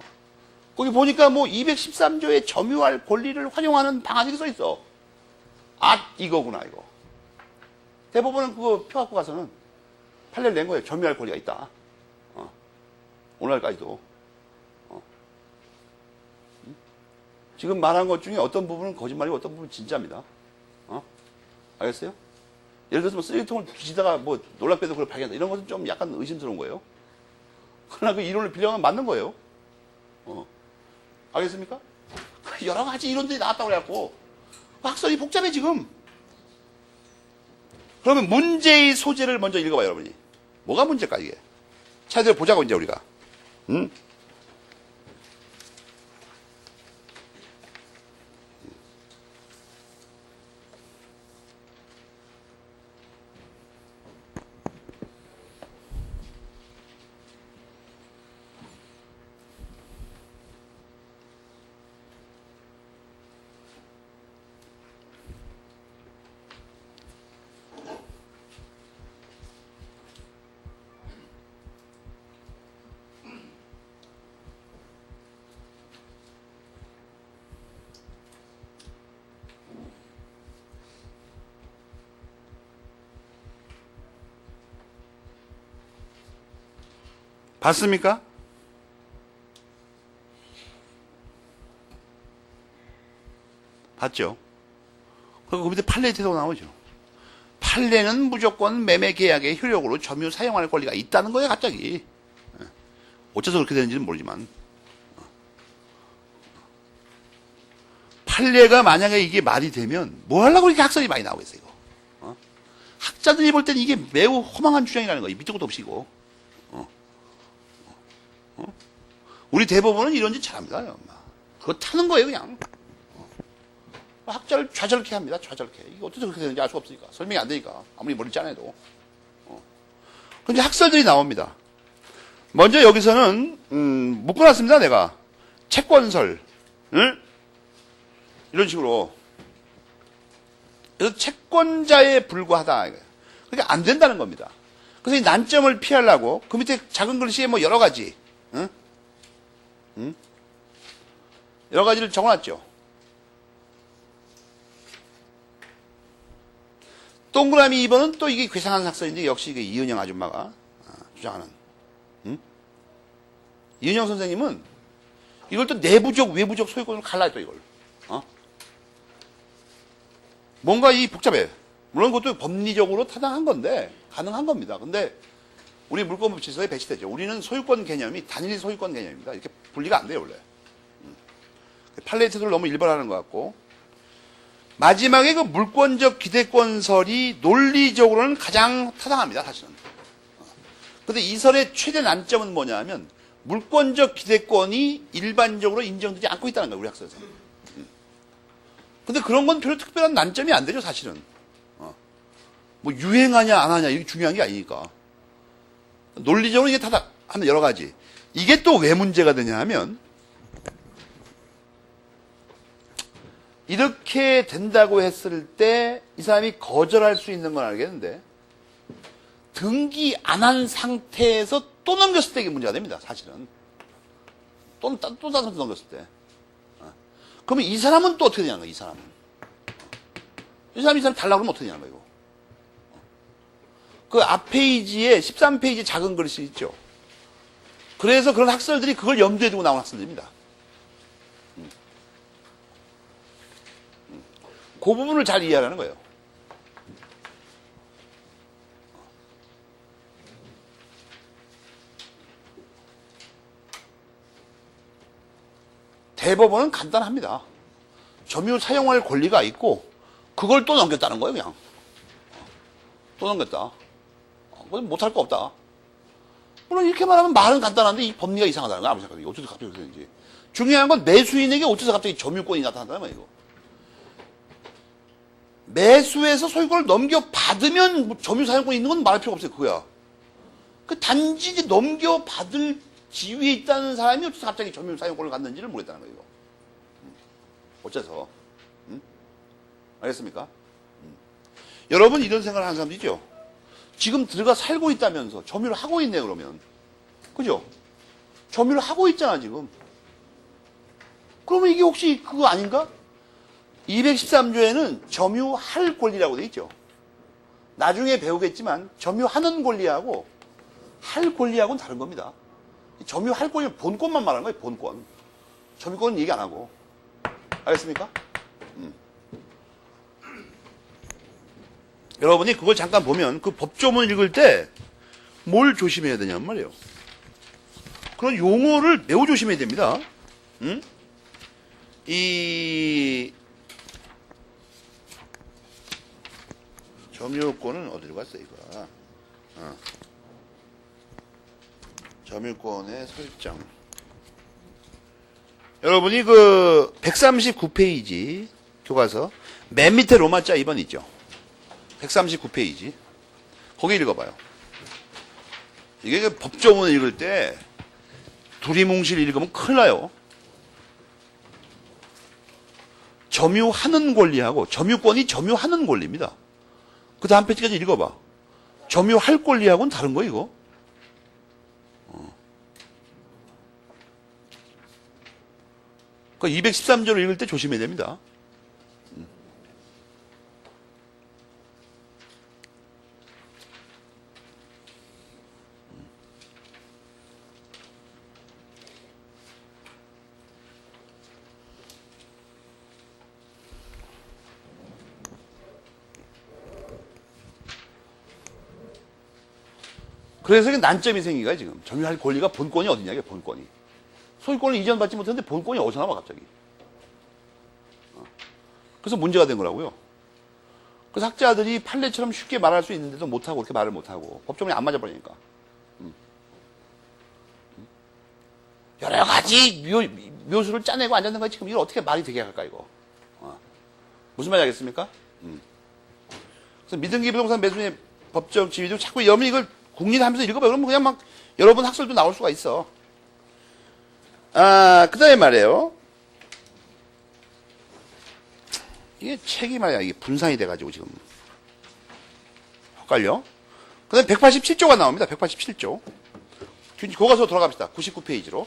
S1: 거기 보니까 뭐 213조의 점유할 권리를 활용하는 방안이 써있어. 이거구나, 이거. 대법원은 그거 펴갖고 가서는 판례를 낸 거예요. 점유할 권리가 있다. 오늘까지도. 지금 말한 것 중에 어떤 부분은 거짓말이고 어떤 부분은 진짜입니다. 알겠어요? 예를 들어서 뭐 쓰레기통을 뒤지다가 뭐 놀랍게도 그걸 발견한다. 이런 것은 좀 약간 의심스러운 거예요. 그러나 그 이론을 빌려가면 맞는 거예요. 알겠습니까? 여러 가지 이론들이 나왔다고 그래갖고 학설이 복잡해 지금. 그러면 문제의 소재를 먼저 읽어봐요, 여러분이. 뭐가 문제일까 이게? 차례대로 보자고 이제 우리가. 봤습니까? 봤죠? 그리고 그 밑에 판례 태도가 나오죠. 판례는 무조건 매매 계약의 효력으로 점유 사용할 권리가 있다는 거예요, 갑자기. 어째서 그렇게 되는지는 모르지만. 판례가 만약에 이게 말이 되면 뭐 하려고 이렇게 학설이 많이 나오겠어요, 이거. 학자들이 볼 때는 이게 매우 허망한 주장이라는 거예요. 밑도 끝도 없이 이거. 우리 대법원은 이런 짓 잘합니다. 그거 타는 거예요, 그냥. 학자를 좌절케 합니다, 좌절케. 이게 어떻게 그렇게 되는지 알 수 없으니까. 설명이 안 되니까. 아무리 머리를 짜내도. 그런데 학설들이 나옵니다. 먼저 여기서는, 묶어놨습니다, 내가. 채권설. 응? 이런 식으로. 그래서 채권자에 불과하다. 그러니까 안 된다는 겁니다. 그래서 이 난점을 피하려고 그 밑에 작은 글씨에 뭐 여러 가지, 응? 응? 여러 가지를 적어놨죠. 동그라미 2번은 또 이게 괴상한 학설인데 역시 이게 이은영 아줌마가 주장하는. 응? 이은영 선생님은 이걸 또 내부적, 외부적 소유권을 갈라요, 또 이걸. 뭔가 이 복잡해. 물론 그것도 법리적으로 타당한 건데, 가능한 겁니다. 근데 우리 물권법 질서에 배치되죠. 우리는 소유권 개념이 단일 소유권 개념입니다. 이렇게 분리가 안 돼요, 원래. 팔레이트를 너무 일반화하는 것 같고. 마지막에 그 물권적 기대권설이 논리적으로는 가장 타당합니다, 사실은. 근데 이 설의 최대 난점은 뭐냐 하면, 물권적 기대권이 일반적으로 인정되지 않고 있다는 거예요, 우리 학설에서. 근데 그런 건 별로 특별한 난점이 안 되죠, 사실은. 뭐 유행하냐 안 하냐 이게 중요한 게 아니니까. 논리적으로 이게 타당하면 여러 가지. 이게 또 왜 문제가 되냐 하면 이렇게 된다고 했을 때 이 사람이 거절할 수 있는 건 알겠는데 등기 안 한 상태에서 또 넘겼을 때 이게 문제가 됩니다, 사실은. 또 다른 사람 넘겼을 때. 그러면 이 사람은 또 어떻게 되냐는 거야, 이 사람은. 이 사람 달라고 그러면 어떻게 되냐는 거야, 이거. 그 앞 페이지에 13페이지 작은 글씨 있죠. 그래서 그런 학설들이 그걸 염두에 두고 나온 학설들입니다. 그 부분을 잘 이해하라는 거예요. 대법원은 간단합니다. 점유 사용할 권리가 있고 그걸 또 넘겼다는 거예요, 그냥. 또 넘겼다. 그건 못할 거 없다. 물론 이렇게 말하면 말은 간단한데 이 법리가 이상하다는 거야, 아무 생각이. 어째서 갑자기 그렇게 되는지. 중요한 건 매수인에게 어째서 갑자기 점유권이 나타난다는 거야, 이거. 매수해서 소유권을 넘겨받으면 점유 사용권이 있는 건 말할 필요가 없어요, 그거야. 그 단지 이제 넘겨받을 지위에 있다는 사람이 어째서 갑자기 점유 사용권을 갖는지를 모르겠다는 거예요, 이거. 어째서. 알겠습니까? 여러분 이런 생각을 하는 사람들이죠. 지금 들어가 살고 있다면서 점유를 하고 있네, 그러면. 그죠? 점유를 하고 있잖아, 지금. 그러면 이게 혹시 그거 아닌가? 213조에는 점유할 권리라고 돼 있죠. 나중에 배우겠지만 점유하는 권리하고 할 권리하고는 다른 겁니다. 점유할 권리는 본권만 말하는 거예요, 본권. 점유권은 얘기 안 하고. 알겠습니까? 여러분이 그걸 잠깐 보면 그 법조문 읽을 때 뭘 조심해야 되냔 말이에요. 그런 용어를 매우 조심해야 됩니다. 이 점유권은 어디로 갔어, 이거? 점유권의 설정. 여러분이 그 139페이지 교과서 맨 밑에 로마자 2번 있죠. 139페이지. 거기 읽어봐요. 이게 그 법조문 읽을 때 두리뭉실 읽으면 큰일 나요. 점유하는 권리하고 점유권이 점유하는 권리입니다. 그 다음 페이지까지 읽어봐. 점유할 권리하고는 다른 거, 이거. 그러니까 213조를 읽을 때 조심해야 됩니다. 그래서 이게 난점이 생긴 거야, 지금. 점유할 권리가 본권이 어디냐, 이게 본권이. 소유권을 이전받지 못했는데 본권이 어디서 나와, 갑자기. 그래서 문제가 된 거라고요. 그래서 학자들이 판례처럼 쉽게 말할 수 있는데도 못하고, 그렇게 말을 못하고, 법조문이 안 맞아버리니까. 여러 가지 묘수를 짜내고 앉았는 거야, 지금. 이걸 어떻게 말이 되게 할까, 이거. 무슨 말인지 알겠습니까? 그래서 미등기 부동산 매수인의 법적 지위도 자꾸 여러분이 이걸 국리하면서 읽어봐요. 그러면 그냥 막 여러분 학설도 나올 수가 있어. 그 다음에 말이에요. 이게 책이 말이야. 이게 분산이 돼가지고 지금. 헷갈려? 그 다음에 187조가 나옵니다. 187조. 교과서 돌아갑시다. 99페이지로.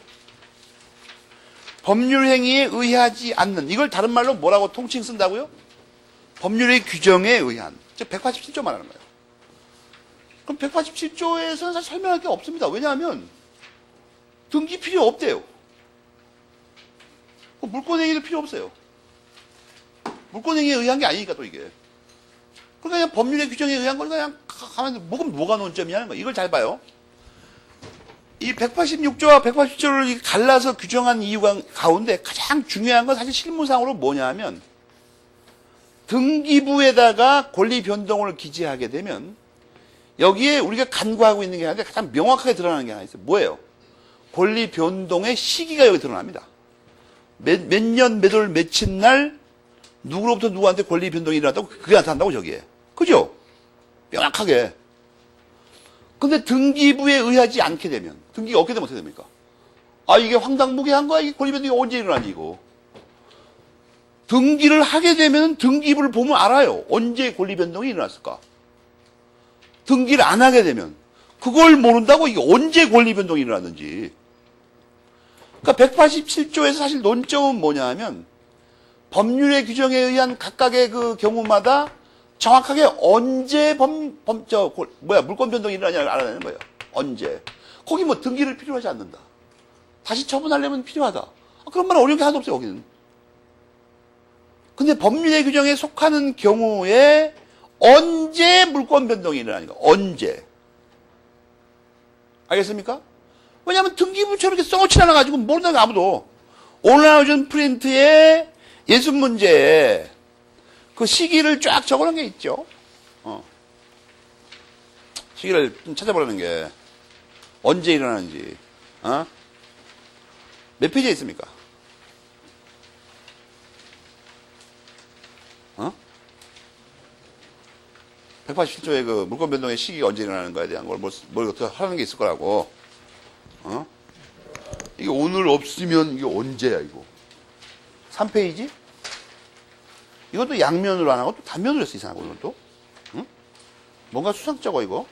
S1: 법률행위에 의하지 않는. 이걸 다른 말로 뭐라고 통칭 쓴다고요? 법률의 규정에 의한. 즉 187조 말하는 거예요. 그럼 187조에서는 사실 설명할 게 없습니다. 왜냐하면 등기 필요 없대요. 물권행위도 필요 없어요. 물권행위에 의한 게 아니니까 또 이게. 그러니까 그냥 법률의 규정에 의한 걸 그냥 가면 뭐가 논점이냐는 거예요. 이걸 잘 봐요. 이 186조와 187조를 갈라서 규정한 이유가 가운데 가장 중요한 건 사실 실무상으로 뭐냐면 등기부에다가 권리 변동을 기재하게 되면 여기에 우리가 간과하고 있는 게 아니라 가장 명확하게 드러나는 게 하나 있어요. 뭐예요? 권리 변동의 시기가 여기 드러납니다. 몇 년, 몇 월, 며칠 날 누구로부터 누구한테 권리 변동이 일어났다고 그게 나타난다고 저기에. 그죠? 명확하게. 근데 등기부에 의하지 않게 되면 등기가 없게 되면 어떻게 됩니까? 아 이게 황당무계한 거야? 이게 권리 변동이 언제 일어나지 이거? 등기를 하게 되면 등기부를 보면 알아요. 언제 권리 변동이 일어났을까? 등기를 안 하게 되면 그걸 모른다고 이게 언제 권리 변동이 일어났는지. 그러니까 187조에서 사실 논점은 뭐냐 하면 법률의 규정에 의한 각각의 그 경우마다 정확하게 언제 물권 변동이 일어나냐를 알아내는 거예요. 언제. 거기 뭐 등기를 필요하지 않는다. 다시 처분하려면 필요하다. 그런 말은 어려운 게 하나도 없어요, 거기는. 근데 법률의 규정에 속하는 경우에 언제 물권 변동이 일어나니까. 언제. 알겠습니까? 왜냐하면 등기부처럼 이렇게 써놓지 않아가지고 모른다는 아무도. 오늘 나와준 프린트에 예순 문제에 그 시기를 쫙 적어놓은 게 있죠. 시기를 좀 찾아보라는 게 언제 일어나는지. 몇 페이지에 있습니까? 187조의 그 물권 변동의 시기가 언제 일어나는 거에 대한 걸 뭘 어떻게 하는 게 있을 거라고. 이게 오늘 없으면 이게 언제야, 이거. 3페이지? 이것도 양면으로 안 하고 또 단면으로 했어, 이상하고, 이것도. 응? 뭔가 수상쩍어, 이거.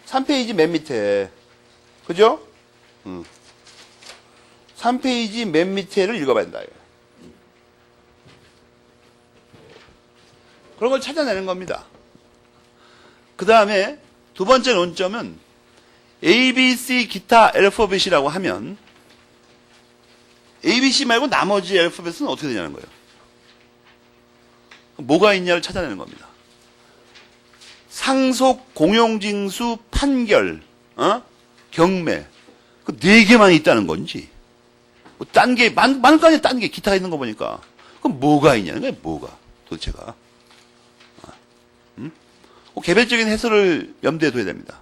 S1: 3페이지 맨 밑에. 그죠? 3페이지 맨 밑에를 읽어봐야 된다, 이거. 그런 걸 찾아내는 겁니다. 그 다음에 두 번째 논점은 ABC 기타 알파벳이라고 하면 ABC 말고 나머지 알파벳은 어떻게 되냐는 거예요. 뭐가 있냐를 찾아내는 겁니다. 상속, 공용징수, 판결, 경매. 그 네 개만 있다는 건지. 뭐 딴 게, 많을 거 아니야, 딴 게 기타가 있는 거 보니까. 그럼 뭐가 있냐는 거예요, 뭐가. 도대체가. 개별적인 해설을 염두에 둬야 됩니다.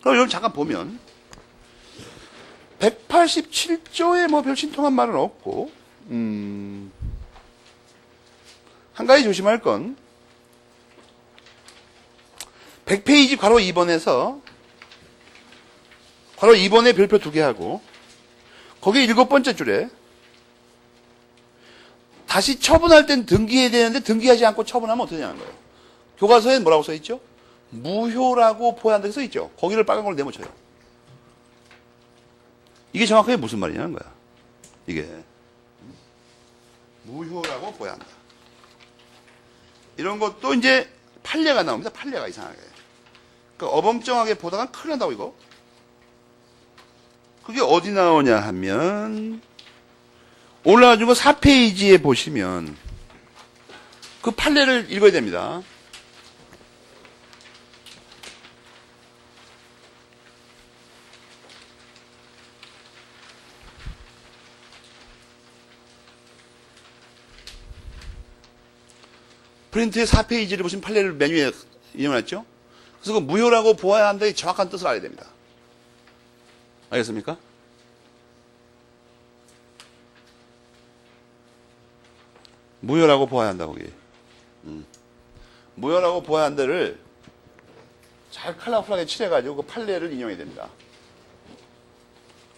S1: 그럼 여러분 잠깐 보면 187조에 뭐 별 신통한 말은 없고 한 가지 조심할 건 100페이지 괄호 2번에서 괄호 2번에 별표 2개 하고 거기 7번째 줄에 다시 처분할 땐 등기해야 되는데 등기하지 않고 처분하면 어떻게 되냐는 거예요. 교과서에 뭐라고 써있죠? 무효라고 보호한다고 써있죠? 거기를 빨간 걸로 네모쳐요. 이게 정확하게 무슨 말이냐는 거야. 이게. 무효라고 보호한다. 이런 것도 이제 판례가 나옵니다. 판례가 이상하게. 그러니까 어벙쩡하게 보다가 큰일 난다고 이거. 그게 어디 나오냐 하면 올라가지고 4페이지에 보시면 그 판례를 읽어야 됩니다. 프린트의 4페이지를 보시면 판례를 메뉴에 인용했죠? 그래서 그 무효라고 보아야 한다의 정확한 뜻을 알아야 됩니다. 알겠습니까? 무효라고 보아야 한다, 거기. 무효라고 보아야 한다를 잘 컬러풀하게 칠해가지고 그 판례를 인용해야 됩니다.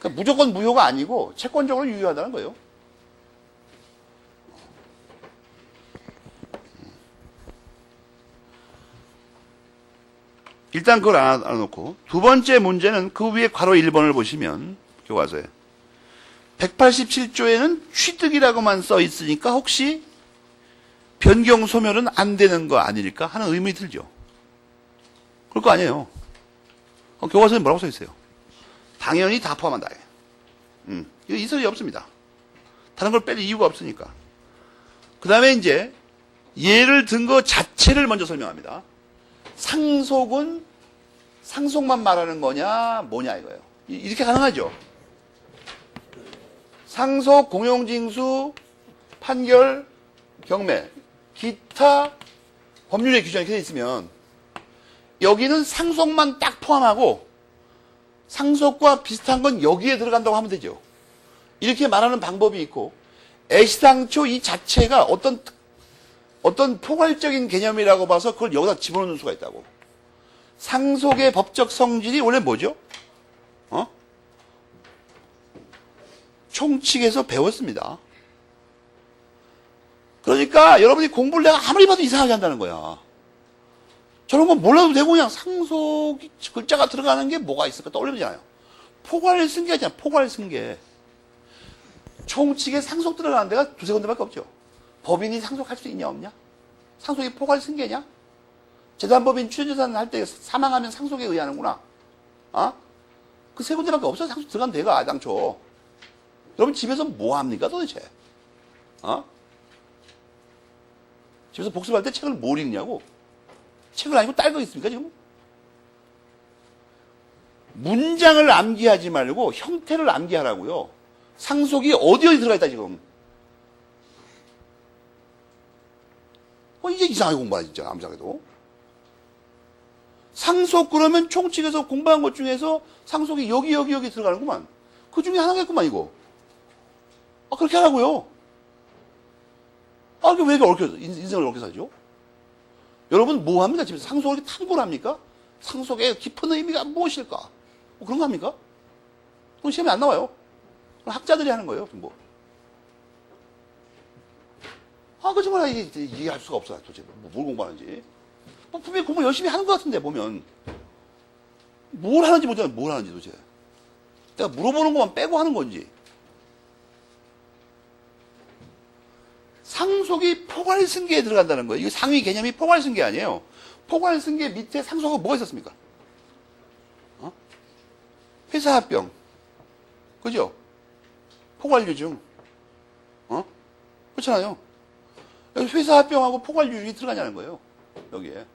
S1: 그러니까 무조건 무효가 아니고 채권적으로 유효하다는 거예요. 일단 그걸 알아놓고 두 번째 문제는 그 위에 괄호 1번을 보시면 교과서에 187조에는 취득이라고만 써 있으니까 혹시 변경 소멸은 안 되는 거 아닐까 하는 의문이 들죠. 그럴 거 아니에요. 교과서에 뭐라고 써 있어요? 당연히 다 포함한다. 이거 이설이 없습니다. 다른 걸 뺄 이유가 없으니까. 그 다음에 이제 예를 든 거 자체를 먼저 설명합니다. 상속은 상속만 말하는 거냐 뭐냐 이거예요. 이렇게 가능하죠. 상속, 공용징수, 판결, 경매, 기타 법률의 규정이 이렇게 돼 있으면 여기는 상속만 딱 포함하고 상속과 비슷한 건 여기에 들어간다고 하면 되죠. 이렇게 말하는 방법이 있고 애시당초 이 자체가 어떤 포괄적인 개념이라고 봐서 그걸 여기다 집어넣는 수가 있다고. 상속의 법적 성질이 원래 뭐죠? 총칙에서 배웠습니다. 그러니까 여러분이 공부를 내가 아무리 봐도 이상하게 한다는 거야. 저런 건 몰라도 되고 그냥 상속 글자가 들어가는 게 뭐가 있을까 떠올리잖아요. 포괄 승계하잖아. 포괄 승계. 총칙에 상속 들어가는 데가 두세 군데밖에 없죠. 법인이 상속할 수 있냐 없냐? 상속이 포괄 승계냐? 재산법인 취연재산 할 때 사망하면 상속에 의하는구나. 그 세 군데밖에 없어. 상속 들어간 데가 당초. 여러분 집에서 뭐 합니까 도대체? 집에서 복습할 때 책을 뭘 읽냐고? 책을 아니고 딸 거 있습니까 지금? 문장을 암기하지 말고 형태를 암기하라고요. 상속이 어디에 들어가 있다 지금? 이제 이상하게 공부하지 진짜 암상해도. 상속 그러면 총칙에서 공부한 것 중에서 상속이 여기 들어가는구만. 그 중에 하나겠구만 이거. 그렇게 하라고요. 왜 이렇게 얽혀, 인생을 얽혀 살죠? 여러분 뭐 합니까? 집에서 상속을 이렇게 탐구를 합니까? 상속의 깊은 의미가 무엇일까? 그런 거 합니까? 그건 시험에 안 나와요. 그건 학자들이 하는 거예요, 뭐. 그 정말 이해할 수가 없어. 도대체 뭘 공부하는지. 분명히 공부 열심히 하는 것 같은데, 보면. 뭘 하는지 모르잖아, 뭘 하는지 도대체. 내가 물어보는 것만 빼고 하는 건지. 상속이 포괄승계에 들어간다는 거예요. 이거 상위 개념이 포괄승계 아니에요. 포괄승계 밑에 상속은 뭐가 있었습니까? 회사합병. 그죠? 포괄유증. 그렇잖아요. 회사합병하고 포괄유증이 들어가냐는 거예요. 여기에.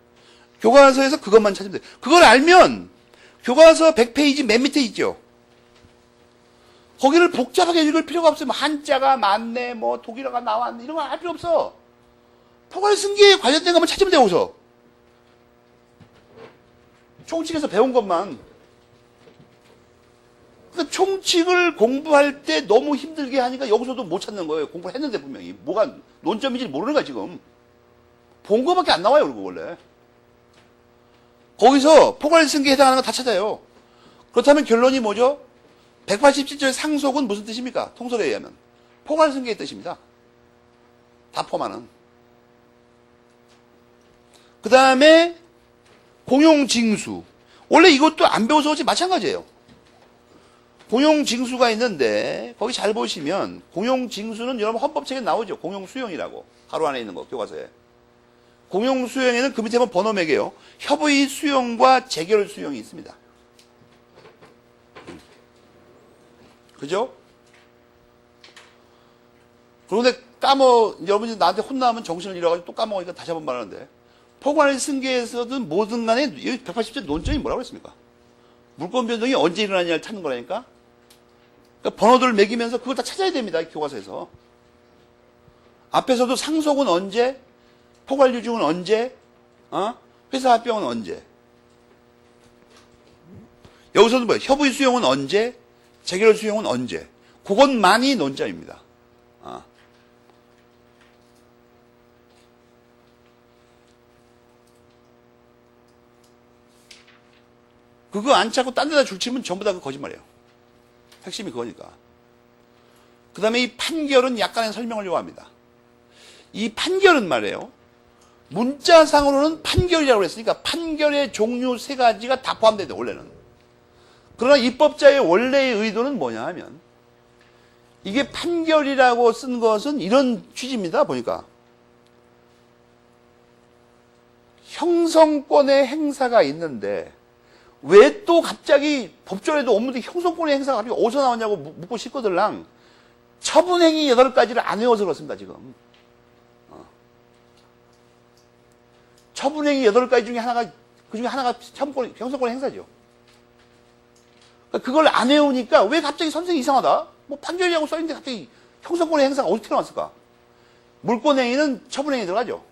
S1: 교과서에서 그것만 찾으면 돼요. 그걸 알면 교과서 100페이지 맨 밑에 있죠. 거기를 복잡하게 읽을 필요가 없어요. 뭐 한자가 많네, 뭐 독일어가 나왔네, 이런 거 할 필요 없어. 포괄승계에 관련된 것만 찾으면 돼요, 거기서. 총칙에서 배운 것만. 그러니까 총칙을 공부할 때 너무 힘들게 하니까 여기서도 못 찾는 거예요. 공부를 했는데 분명히. 뭐가 논점인지 모르는 거야, 지금. 본 거밖에 안 나와요, 그리고 원래. 거기서 포괄승계에 해당하는 거 다 찾아요. 그렇다면 결론이 뭐죠? 187조의 상속은 무슨 뜻입니까? 통설에 의하면. 포괄승계의 뜻입니다. 다 포함하는. 그 다음에 공용징수. 원래 이것도 안 배워서 그렇지 마찬가지예요. 공용징수가 있는데 거기 잘 보시면 공용징수는 여러분 헌법책에 나오죠. 공용수용이라고. 가로 안에 있는 거 교과서에. 공용수용에는 그 밑에 보면 번호 매개요. 협의 수용과 재결 수용이 있습니다. 그죠? 그런데 여러분이 나한테 혼나면 정신을 잃어가지고 또 까먹으니까 다시 한번 말하는데, 포괄승계에서든 뭐든 간에 180조 논점이 뭐라고 했습니까? 물권 변동이 언제 일어나냐를 찾는 거라니까? 그러니까 번호들을 매기면서 그걸 다 찾아야 됩니다, 교과서에서. 앞에서도 상속은 언제, 포괄유증은 언제, 회사합병은 언제. 여기서도 뭐예요? 협의 수용은 언제, 재결 수용은 언제. 그것만이 논점입니다. 그거 안 찾고 딴 데다 줄치면 전부 다 그 거짓말이에요. 핵심이 그거니까. 그 다음에 이 판결은 약간의 설명을 요구합니다. 이 판결은 말이에요. 문자상으로는 판결이라고 했으니까 판결의 종류 세 가지가 다 포함되죠, 원래는. 그러나 입법자의 원래의 의도는 뭐냐 하면 이게 판결이라고 쓴 것은 이런 취지입니다. 보니까 형성권의 행사가 있는데 왜 또 갑자기 법조에도 없는데 형성권의 행사가 갑자기 어디서 나왔냐고 묻고 싶거들랑 처분행위 8가지를 안 외워서 그렇습니다. 지금 처분행위 8가지 중에 하나가 그중에 하나가 형성권의 행사죠. 그걸 안 외우니까 왜 갑자기 선생이 이상하다? 뭐 판결이라고 써있는데 갑자기 형성권의 행사가 어떻게 나왔을까? 물권행위는 처분행위 들어가죠.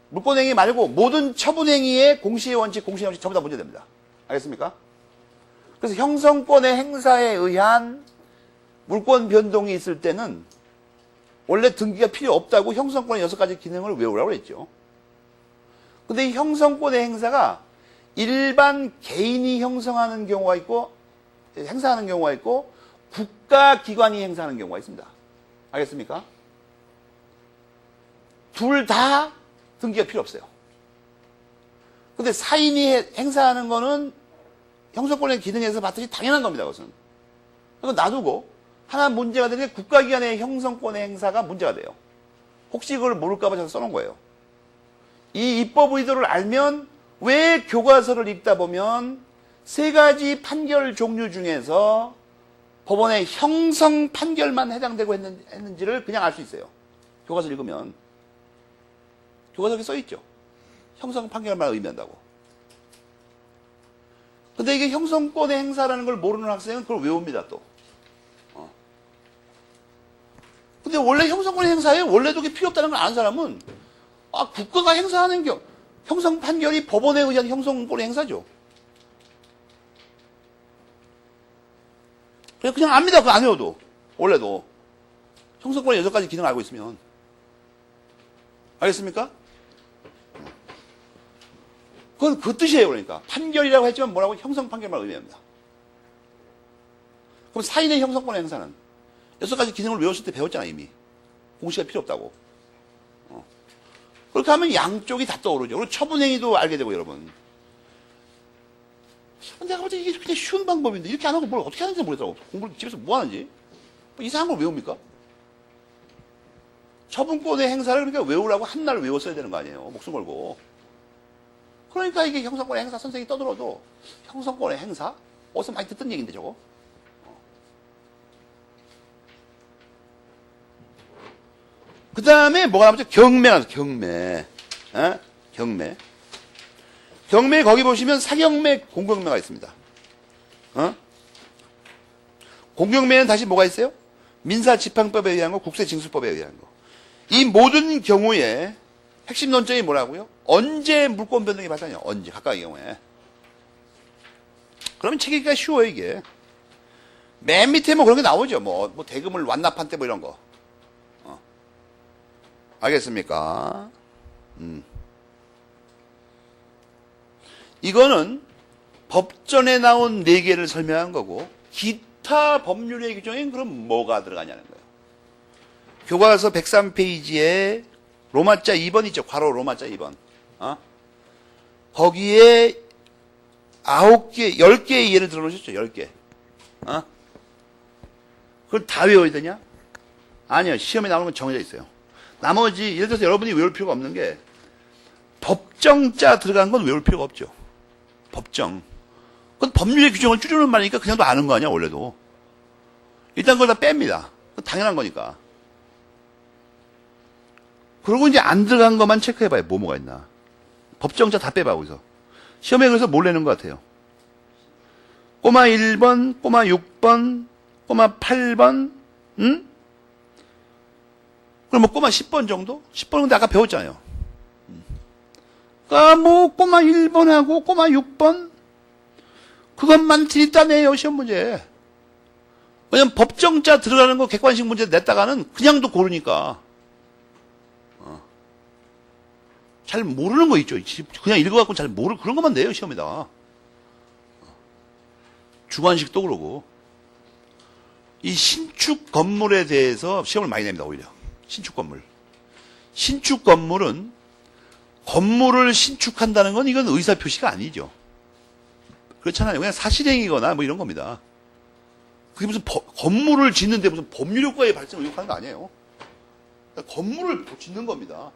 S1: 물권행위 말고 모든 처분행위의 공시의 원칙, 공시의 원칙 전부 다 문제됩니다. 알겠습니까? 그래서 형성권의 행사에 의한 물권 변동이 있을 때는 원래 등기가 필요 없다고 형성권의 6가지 기능을 외우라고 했죠. 근데 이 형성권의 행사가 일반 개인이 형성하는 경우가 있고, 행사하는 경우가 있고, 국가기관이 행사하는 경우가 있습니다. 알겠습니까? 둘 다 등기가 필요 없어요. 근데 사인이 행사하는 거는 형성권의 기능에서 봤더니 당연한 겁니다, 그것은. 그거 놔두고, 하나 문제가 되는 게 국가기관의 형성권의 행사가 문제가 돼요. 혹시 그걸 모를까봐 제가 써놓은 거예요. 이 입법 의도를 알면 왜 교과서를 읽다 보면 3가지 판결 종류 중에서 법원의 형성 판결만 해당되고 했는지를 그냥 알 수 있어요. 교과서 읽으면. 교과서에 써있죠. 형성 판결만 의미한다고. 근데 이게 형성권의 행사라는 걸 모르는 학생은 그걸 외웁니다, 또. 근데 원래 형성권의 행사에 원래도 그게 필요 없다는 걸 아는 사람은 국가가 행사하는 형성 판결이 법원에 의한 형성권의 행사죠. 그냥 압니다. 그거 안 외워도. 원래도. 형성권의 6가지 기능을 알고 있으면. 알겠습니까? 그건 그 뜻이에요, 그러니까. 판결이라고 했지만 뭐라고? 형성 판결만 의미합니다. 그럼 사인의 형성권의 행사는 6가지 기능을 외웠을 때 배웠잖아, 이미. 공시가 필요 없다고. 그렇게 하면 양쪽이 다 떠오르죠. 그리고 처분행위도 알게 되고, 여러분. 내가 볼 때 이게 그냥 쉬운 방법인데, 이렇게 안 하고 뭘 어떻게 하는지 모르겠더라고. 공부를 집에서 뭐 하는지. 뭐 이상한 걸 외웁니까? 처분권의 행사를 그러니까 외우라고 한 날 외웠어야 되는 거 아니에요. 목숨 걸고. 그러니까 이게 형성권의 행사 선생님이 떠들어도, 형성권의 행사? 어디서 많이 듣던 얘기인데, 저거. 그 다음에 뭐가 남았죠? 경매가 경매. 경매. 경매 거기 보시면 사경매, 공경매가 있습니다. 공경매는 다시 뭐가 있어요? 민사지팡법에 의한 거, 국세징수법에 의한 거. 이 모든 경우에 핵심 논점이 뭐라고요? 언제 물권 변동이 발생해요? 언제? 각각의 경우에. 그러면 책임기가 쉬워요, 이게. 맨 밑에 뭐 그런 게 나오죠. 뭐 대금을 완납한 때 뭐 이런 거. 알겠습니까? 이거는 법전에 나온 4개를 설명한 거고, 기타 법률의 규정엔 그럼 뭐가 들어가냐는 거예요. 교과서 103페이지에 로마자 2번 있죠. 괄호 로마자 2번. 거기에 9개, 10개의 예를 들어놓으셨죠. 10개. 그걸 다 외워야 되냐? 아니요. 시험에 나오는 건 정해져 있어요. 나머지, 예를 들어서 여러분이 외울 필요가 없는 게, 법정자 들어간 건 외울 필요가 없죠. 법정. 그건 법률의 규정을 줄여놓은 말이니까 그냥도 아는 거 아니야, 원래도. 일단 그걸 다 뺍니다. 그건 당연한 거니까. 그리고 이제 안 들어간 것만 체크해봐요. 뭐가 있나. 법정자 다 빼봐, 거기서. 시험에 그래서 뭘 내는 것 같아요? 꼬마 1번, 꼬마 6번, 꼬마 8번, 응? 그럼 뭐 꼬마 10번 정도? 10번 근데 아까 배웠잖아요. 그러니까 뭐 꼬마 1번하고 꼬마 6번 그것만 들이따내요, 시험 문제. 왜냐면 법정자 들어가는 거 객관식 문제 냈다가는 그냥도 고르니까. 잘 모르는 거 있죠. 그냥 읽어갖고 잘 모르는 그런 것만 내요, 시험에다가. 주관식도 그러고. 이 신축 건물에 대해서 시험을 많이 냅니다, 오히려. 신축 건물. 신축 건물은 건물을 신축한다는 건 이건 의사표시가 아니죠. 그렇잖아요. 그냥 사실행위거나 뭐 이런 겁니다. 그게 무슨 건물을 짓는데 무슨 법률효과의 발생을 의혹하는 거 아니에요. 그러니까 건물을 짓는 겁니다.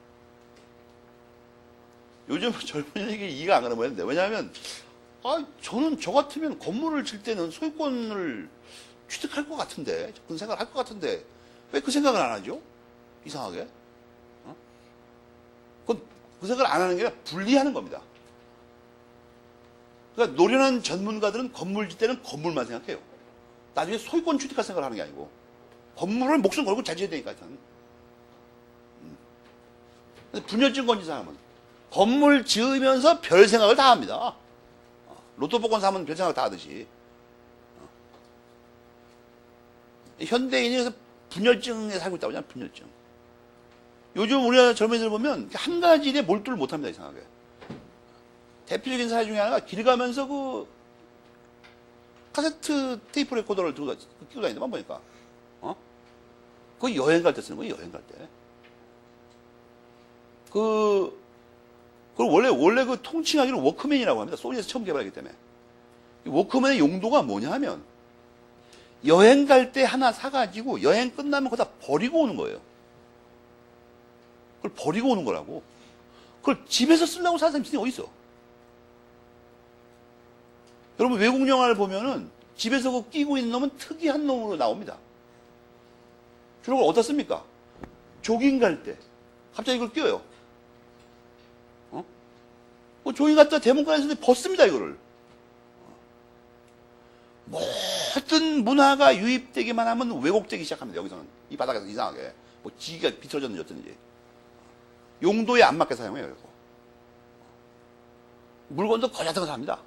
S1: 요즘 젊은이에게 이해가 안 가는 모양인데, 왜냐하면 저는 저 같으면 건물을 질 때는 소유권을 취득할 것 같은데, 그런 생각을 할 것 같은데 왜 그 생각을 안 하죠? 이상하게. 그 생각을 안 하는 게 아니라 분리하는 겁니다. 그러니까 노련한 전문가들은 건물 짓 때는 건물만 생각해요. 나중에 소유권 취득할 생각을 하는 게 아니고 건물을 목숨 걸고 잘 지어야 되니까. 분열증 건진 사람은 건물 지으면서 별 생각을 다 합니다. 로또 복권 사면 별 생각 다 하듯이. 현대인이 그래서 분열증에 살고 있다고 하잖아요. 분열증. 요즘 우리나라 젊은이들 보면 한 가지 일에 몰두를 못합니다. 이상하게. 대표적인 사례 중에 하나가 길 가면서 그 카세트 테이프 레코더를 끼고 다니더만 보니까. 그거 여행 갈 때 쓰는 거예요. 여행 갈 때. 그걸 원래 그 통칭하기로 워크맨이라고 합니다. 소니에서 처음 개발하기 때문에. 이 워크맨의 용도가 뭐냐 하면 여행 갈 때 하나 사가지고 여행 끝나면 그거 다 버리고 오는 거예요. 그걸 버리고 오는 거라고. 그걸 집에서 쓰려고 사는 사람이 어디 있어? 여러분 외국 영화를 보면은 집에서 그거 끼고 있는 놈은 특이한 놈으로 나옵니다. 주로 그걸 어디다 씁니까? 조깅 갈 때 갑자기 이걸 껴요. 조깅 갔다 대문간에서 벗습니다 이거를. 모든 문화가 유입되기만 하면 왜곡되기 시작합니다. 여기서는 이 바닥에서 이상하게 뭐 지기가 비틀어졌는지 어쩐지 용도에 안 맞게 사용해요. 이거. 물건도 거지 같은 거 삽니다.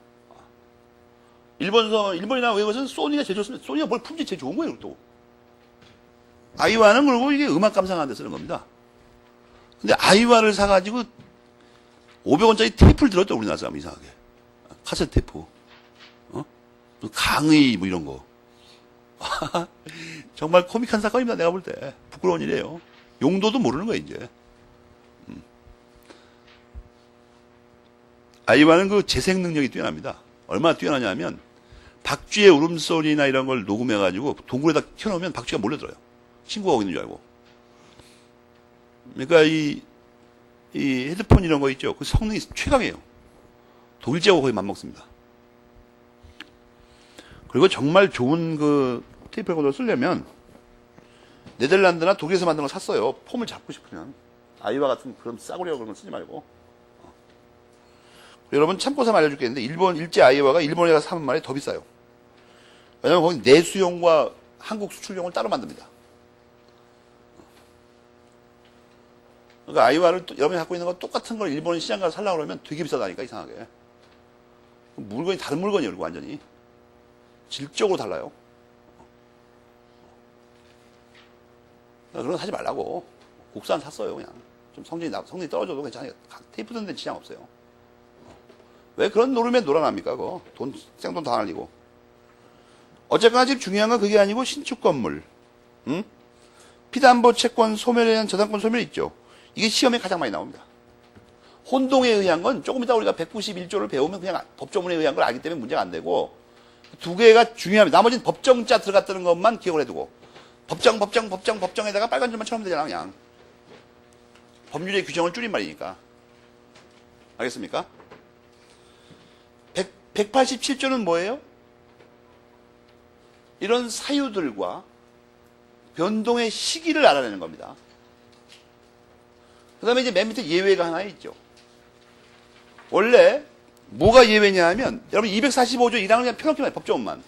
S1: 일본이나 외국에서는 소니가 제일 좋습니다. 소니가 뭘 품질 제일 좋은 거예요. 또 아이와는 그리고 이게 음악 감상하는 데 쓰는 겁니다. 근데 아이와를 사가지고 500원짜리 테이프를 들었죠. 우리나라 사람 이상하게 카세트 테이프. 강의 뭐 이런 거. 정말 코믹한 사건입니다. 내가 볼 때 부끄러운 일이에요. 용도도 모르는 거예요 이제. 아이와는 그 재생 능력이 뛰어납니다. 얼마나 뛰어나냐면 박쥐의 울음소리나 이런 걸 녹음해가지고 동굴에다 켜놓으면 박쥐가 몰래 들어요. 친구가 오고 있는 줄 알고. 그러니까 이 헤드폰 이런 거 있죠. 그 성능이 최강이에요. 독일제하고 거의 맞먹습니다. 그리고 정말 좋은 그 테이프 레코더를 쓰려면 네덜란드나 독일에서 만든 걸 샀어요. 폼을 잡고 싶으면. 아이와 같은 그런 싸구려 그런 걸 쓰지 말고. 여러분 참고 삼아 알려줄 게 있는데 일제 아이와가 일본에가 사면 말이 더 비싸요. 왜냐면 거기 내수용과 한국 수출용을 따로 만듭니다. 그러니까 아이와를 여러분이 갖고 있는 거 똑같은 걸 일본 시장 가서 살려고 그러면 되게 비싸다니까 이상하게. 물건이 다른 물건이에요. 그리고 완전히. 질적으로 달라요. 그런 거 사지 말라고. 국산 샀어요 그냥. 좀 성능이 떨어져도 괜찮아요. 테이프 듣는 데 지장 없어요. 왜 그런 노름에 놀아납니까? 그거 생돈 다 날리고. 어쨌거나 지금 중요한 건 그게 아니고 신축 건물, 피담보 채권 소멸에 대한 저당권 소멸 있죠. 이게 시험에 가장 많이 나옵니다. 혼동에 의한 건 조금 이따 우리가 191조를 배우면 그냥 법조문에 의한 걸 알기 때문에 문제가 안 되고 두 개가 중요합니다. 나머지는 법정자 들어갔다는 것만 기억을 해두고 법정에다가 빨간 줄만 쳐놓으면 되잖아 그냥. 법률의 규정을 줄인 말이니까. 알겠습니까? 187조는 뭐예요? 이런 사유들과 변동의 시기를 알아내는 겁니다. 그 다음에 이제 맨 밑에 예외가 하나 있죠. 원래 뭐가 예외냐 하면 여러분 245조 1항을 그냥 펴놓기만 해요. 법조문만.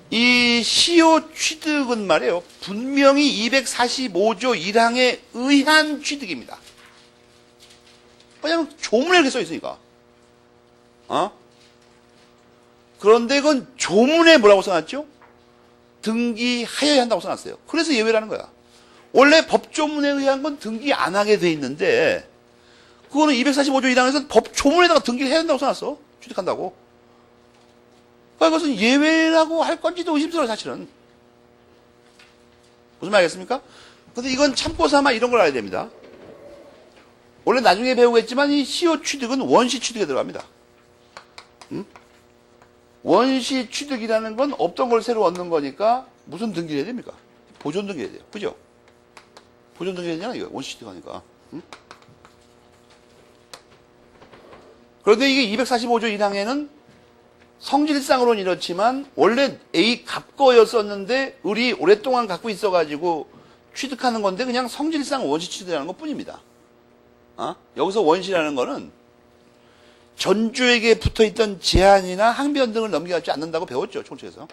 S1: 이 시효 취득은 말이에요. 분명히 245조 1항에 의한 취득입니다. 왜냐하면 조문에 이렇게 써 있으니까. 그런데 그건 조문에 뭐라고 써놨죠? 등기하여야 한다고 써놨어요. 그래서 예외라는 거야. 원래 법조문에 의한 건 등기 안 하게 돼 있는데 그거는 245조 1항에서 법조문에다가 등기를 해야 한다고 써놨어. 취득한다고. 그러니까 그것은 예외라고 할 건지도 의심스러워요 사실은. 무슨 말 알겠습니까? 근데 이건 참고 삼아 이런 걸 알아야 됩니다. 원래 나중에 배우겠지만 이 시효 취득은 원시 취득에 들어갑니다. 원시 취득이라는 건 없던 걸 새로 얻는 거니까 무슨 등기를 해야 됩니까? 보존 등기를 해야 돼요. 그죠? 보존 등기를 해야 되잖아, 이거. 원시 취득하니까. 그런데 이게 245조 1항에는 성질상으로는 이렇지만 원래 A 갑거였었는데 을이 오랫동안 갖고 있어가지고 취득하는 건데 그냥 성질상 원시 취득이라는 것 뿐입니다. 여기서 원시라는 거는 전주에게 붙어있던 제한이나 항변 등을 넘겨가지 않는다고 배웠죠, 총칙에서.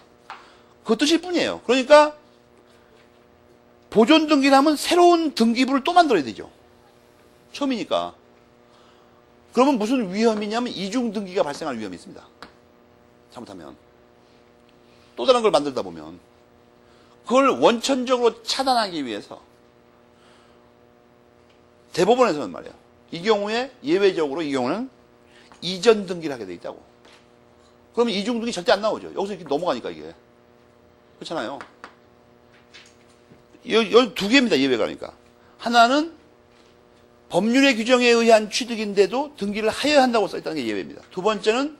S1: 그 뜻일 뿐이에요. 그러니까 보존 등기를 하면 새로운 등기부를 또 만들어야 되죠. 처음이니까. 그러면 무슨 위험이냐면 이중 등기가 발생할 위험이 있습니다. 잘못하면. 또 다른 걸 만들다 보면 그걸 원천적으로 차단하기 위해서 대법원에서는 말이에요. 이 경우에 예외적으로 이 경우는 이전 등기를 하게 돼 있다고. 그러면 이중 등기 절대 안 나오죠. 여기서 이렇게 넘어가니까 이게. 그렇잖아요. 여기 두 개입니다. 예외가 그러니까. 하나는 법률의 규정에 의한 취득인데도 등기를 하여야 한다고 써있다는 게 예외입니다. 두 번째는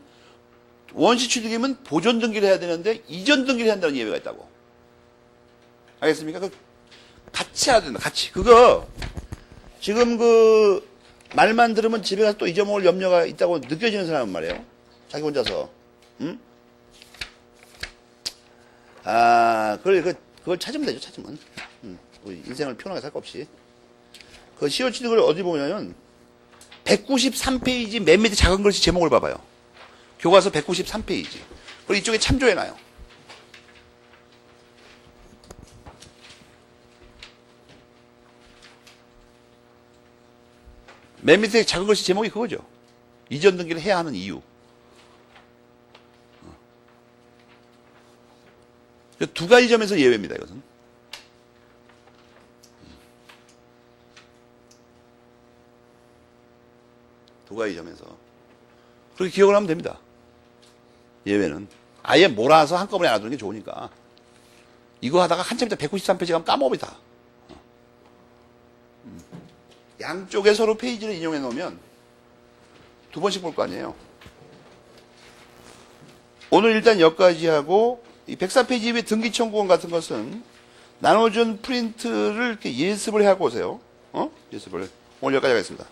S1: 원시 취득이면 보존 등기를 해야 되는데 이전 등기를 해야 한다는 예외가 있다고. 알겠습니까? 같이 해야 된다. 같이. 그거 지금 그 말만 들으면 집에 가서 또 잊어먹을 염려가 있다고 느껴지는 사람은 말이에요. 자기 혼자서. 응? 그걸 찾으면 되죠. 찾으면. 우리 인생을 편하게 살 거 없이. 그 시효 취득을 어디 보냐면 193페이지 맨 밑에 작은 글씨 제목을 봐봐요. 교과서 193페이지. 그리고 이쪽에 참조해놔요. 맨 밑에 작은 글씨 제목이 그거죠. 이전 등기를 해야 하는 이유. 두 가지 점에서 예외입니다. 이것은. 두 가지 점에서. 그렇게 기억을 하면 됩니다. 예외는. 아예 몰아서 한꺼번에 알아두는 게 좋으니까. 이거 하다가 한참 있다 193페이지 가면 까먹어버리다. 양쪽에 서로 페이지를 인용해 놓으면 두 번씩 볼 거 아니에요. 오늘 일단 여기까지 하고 이 104페이지 외 등기 청구권 같은 것은 나눠준 프린트를 이렇게 예습을 해갖고 오세요. 예습을. 오늘 여기까지 하겠습니다.